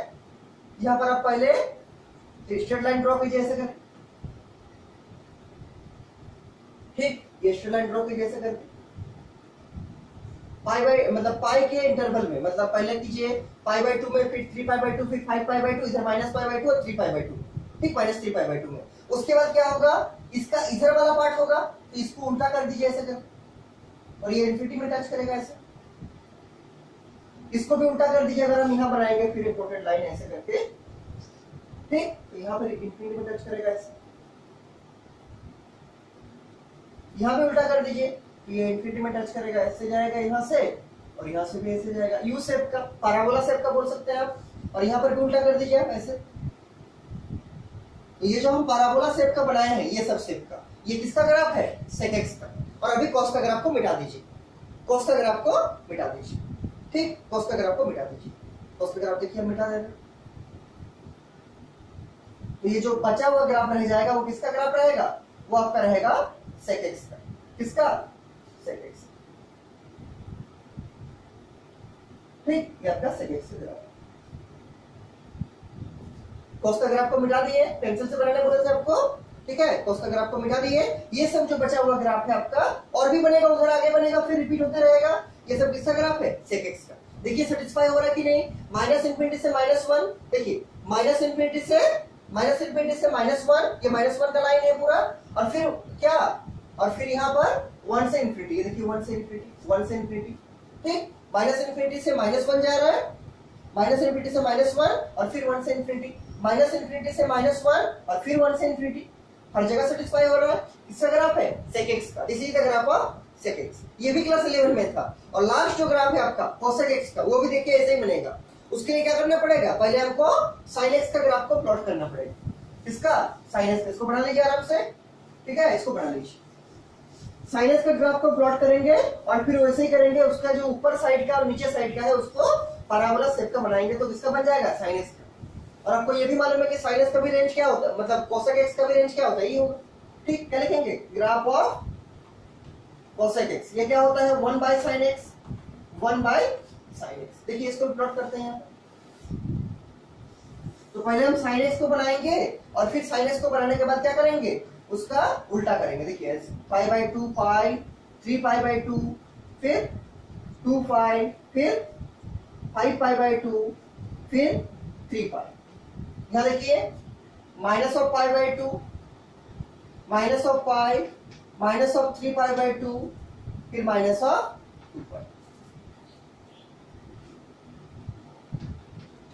यहाँ पर आप पहले स्ट्रेट लाइन ड्रॉ कीजिए ऐसे करके। ठीक, ये स्ट्रेट लाइन ड्रॉ कीजिए ऐसे करके, मतलब पाई के इंटरवल में, मतलब पहले कीजिए π/2 में, फिर 3π/2, फिर 5π/2, इधर -π/2 और 3π/2। ठीक, -3π/2 में। उसके बाद क्या होगा, इसका इधर वाला पार्ट होगा, तो इसको उल्टा कर दीजिए ऐसे कर, और ये इन्फिनिटी में टच करेगा ऐसे। इसको भी उल्टा कर दीजिए अगर हम यहां बनाएंगे फिर इंपोर्टेंट लाइन ऐसे करके, ठीक, तो यहां पर इन्फिनिटी में टच करेगा ऐसे। यहां भी उल्टा कर दीजिए, ये इन्फिनिटी में टच करेगा, ऐसे जाएगा यहां से और यहां से भी ऐसे जाएगा, यू शेप का, पैराबोला शेप का बोल सकते हैं आप। और यहां पर भी उल्टा कर दीजिए आप ऐसे। तो ये जो हम पैराबोला शेप का बनाए हैं, ये सब शेप का, ये किसका ग्राफ है? sec x का। और अभी cos का ग्राफ को मिटा दीजिए, cos का ग्राफ को मिटा दीजिए, ठीक, cos का ग्राफ को मिटा दीजिए। cos का ग्राफ देखिए हम मिटा दे रहे हैं। तो ये जो बचा हुआ ग्राफ रह जाएगा वो किसका ग्राफ रहेगा? वो आपका रहेगा sec x का। किसका? sec x। ठीक, ये आपका sec x का ग्राफ। cos का ग्राफ को मिटा दिए, पेंसिल से बनाने बोले थे आपको, ठीक है, cos का ग्राफ को मिटा दिए। ये सब जो बचा हुआ ग्राफ है आपका और भी बनेगा, उधर आगे बनेगा, फिर रिपीट होते रहेगा। ये सब किसका ग्राफ है? sec x का। देखिए सेटिस्फाई हो रहा है कि नहीं? माइनस इंफिनिटी से -1, देखिए माइनस इंफिनिटी से -1, ये -1 का लाइन है पूरा। और फिर क्या? और फिर यहाँ पर 1 से इंफिनिटी, ये देखिए 1 से इंफिनिटी, ठीक, माइनस इंफिनिटी से -1 जा रहा है, माइनस इंफिनिटी से -1 और फिर 1 से इंफिनिटी, माइनस इंफिनिटी से -1 और फिर 1 से इंफिनिटी। हर जगह सेटिस्फाई हो रहा है। किसका ग्राफ है? sec x का। This is the graph of sec x। ये भी क्लास 11 में था। और लास्ट जो ग्राफ है आपका cosec x का, वो भी देखिए ऐसे ही बनेगा। उसके लिए क्या करना पड़ेगा? पहले हमको sin x का ग्राफ को प्लॉट करना पड़ेगा। किसका? sin x का। इसको बना लीजिए आराम से, ठीक है, इसको बना लीजिए। sin x का ग्राफ को प्लॉट करेंगे और फिर वैसे ही करेंगे, उसका जो ऊपर साइड का और नीचे साइड का है उसको पैराबोला शेप का बनाएंगे, तो किसका बन जाएगा? sin x का। और आपको ये भी मालूम है कि sin x का भी रेंज क्या होता है, मतलब cosec x का भी रेंज क्या होता है? ये होगा, ठीक। क्या लिखेंगे? Graph of cosec x। ये क्या होता है? 1/sin x, 1/sin x। देखिए इसको प्लॉट करते हैं। तो पहले हम sin x को बनाएंगे और फिर sin x को बनाने के बाद क्या करेंगे? उसका उल्टा करेंगे। देखिए π/2 पाई, 3π/2, फिर 2π, फिर 5π/2, फिर 3π। यहां देखिए minus of π/2, minus of pi, minus of 3π/2, फिर माइनस ऑफ 2π,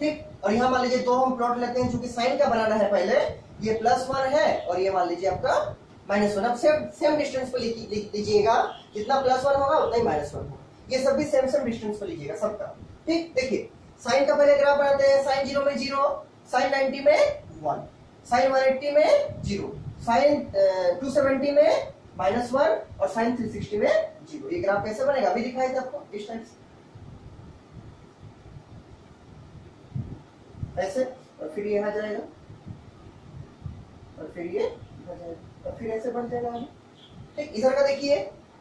ठीक। और यहां मान लीजिए दो हम प्लॉट लेते हैं, चूंकि साइन का बनाना है पहले, ये +1 है और ये मान लीजिए आपका -1। अब सेम डिस्टेंस पे लिख लीजिएगा, जितना +1 होगा उतना ही -1 होगा। ये सब भी सेम डिस्टेंस पे लीजिएगा सबका, ठीक। देखिए साइन का पहले ग्राफ बनाते हैं। साइन 0 में 0, साइन 90 में 1, साइन 180 में 0, साइन 270 में -1 और साइन 360 में 0। ये ग्राफ कैसे बनेगा? अभी दिखाई था आपको, इस टाइप से ऐसे, और फिर ये आ जाएगा और फिर ये आ जाएगा और फिर ऐसे बन जाएगा, ठीक। इधर का देखिए,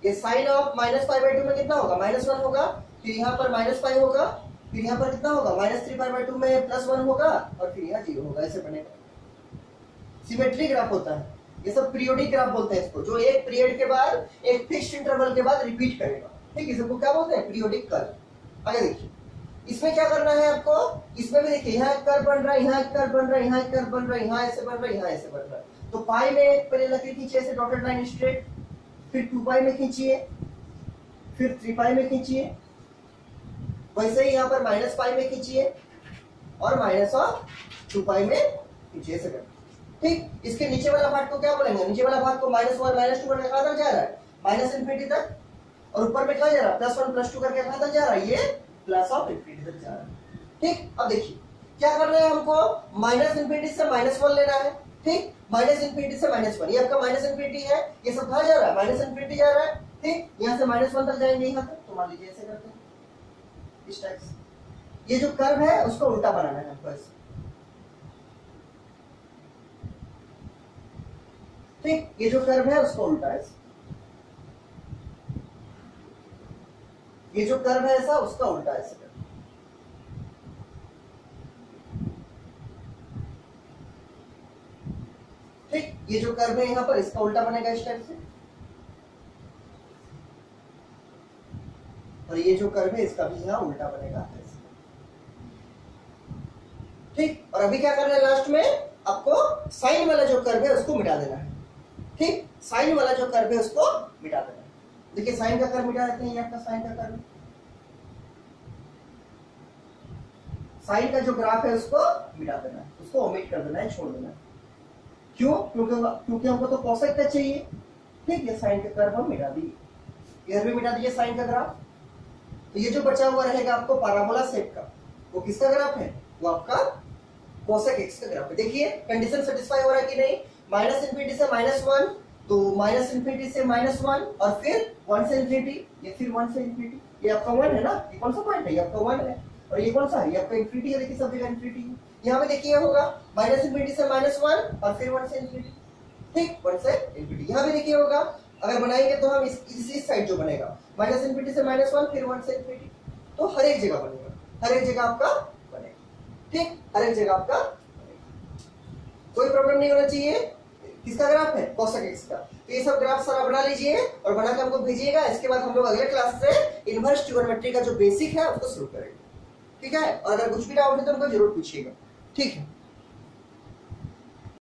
ये साइन ऑफ -π/2 में कितना होगा? -1 होगा, फिर यहाँ पर -π होगा, फिर यहाँ पर कितना होगा? -3π/2 में +1 होगा और फिर यहाँ 0 होगा। ऐसे बनेगा। सिमेट्री ग्राफ होता है ये सब। पीरियोडिक ग्राफ बोलते हैं इसको, जो एक पीरियड के बाद, एक फिक्स्ड इंटरवल के बाद रिपीट करेगा, ठीक। इस सबको क्या बोलते हैं? Periodic curve. आगे देखिए इसमें क्या करना है आपको। इसमें भी देखिए यहाँ एक कर्व बन रहा है, यहाँ एक कर्व बन रहा है, यहाँ एक कर्व बन रहा है, यहाँ ऐसे बन रहा है, यहाँ ऐसे बन रहा है। तो पाई में पहले लकीर खींचिए ऐसे डॉटेड लाइन स्ट्रेट, फिर 2π में खींचिए, फिर 3π में खींचिए, वैसे ही यहाँ पर -π में खींचिए और -2π में खींचिए, ऐसे करके, ठीक। इसके नीचे वाला भाग को क्या बोलेंगे? नीचे वाला भाग को -1 -2 करके कहां तक जा रहा है? -∞ तक। और ऊपर में क्या जा रहा है? +1 +2 करके कहां तक जा रहा है? ये +∞ तक जा रहा है, ठीक। अब देखिए क्या करना है हमको? -∞ से -1 लेना है, ठीक। -∞ से -1, ये आपका -∞ है, ये सब कहां जा रहा है? -∞ जा रहा है, ठीक। यहाँ से -1 तक जाएंगे यहाँ तक, तो मान लीजिए ऐसे करते हैं इस टाइप से। ये जो कर्व है उसको उल्टा बनाना है आपको ऐसे, ठीक। ये जो कर्व है उसको उल्टा है, ये जो कर्व है ऐसा उसका उल्टा ऐसे, ठीक। ये जो कर्व है यहाँ पर इसका उल्टा बनेगा इस टाइप से, और ये जो कर्व है इसका भी यहाँ उल्टा बनेगा, ठीक। और अभी क्या करना है? लास्ट में आपको साइन वाला जो कर्व है उसको मिटा देना है, ठीक। साइन वाला जो कर्व है उसको मिटा देना है। देखिए साइन का कर्व मिटा देते हैं, ये आपका साइन का कर्व, साइन का जो ग्राफ है उसको मिटा देना है, उसको ओमिट कर देना है, छोड़ देना है। क्यों? क्योंकि हमको तो कोसेक का चाहिए। ठीक है, साइन का कर्व हम मिटा दिए, इधर भी मिटा दिए साइन का ग्राफ। तो ये जो बचा हुआ रहेगा आपको पैराबोला शेप का, वो किसका ग्राफ है? वो आपका कोसेक एक्स का ग्राफ है। देखिए कंडीशन सेटिस्फाई हो रहा है कि नहीं? माइनस इंफिनिटी से -1, तो माइनस इंफिनिटी से -1 और फिर 1 से इंफिनिटी, ये फिर 1 से इंफिनिटी, ये आपका 1 है ना, ये कौन सा पॉइंट है? ये आपका 1 है। और ये कौन सा है? ये आपका इंफिनिटी है। देखिए सब जगह इंफिनिटी है। यहाँ पे देखिए होगा माइनस इंफिनिटी से -1 और फिर 1 से इंफिनिटी। ठीक, 1 से इंफिनिटी। यहाँ भी देखिए होगा, अगर बनाएंगे तो हम इस साइड जो बनेगा माइनस इंफिनिटी से -1 फिर 1 से इंफिनिटी, तो हर एक जगह बनेगा, हर एक जगह आपका बनेगा। ठीक, हर एक जगह आपका बनेगा, कोई प्रॉब्लम नहीं होना चाहिए। किसका ग्राफ है? कोसेक एक्स का। तो ये सब ग्राफ सारा बना लीजिए और बना के हमको भेजिएगा। इसके बाद हम लोग अगले क्लास से इनवर्स ट्रिगोनोमेट्री का जो बेसिक है उसको शुरू करेंगे। ठीक है, और अगर कुछ भी डाउट है तो हमको जरूर पूछिएगा। ठीक है।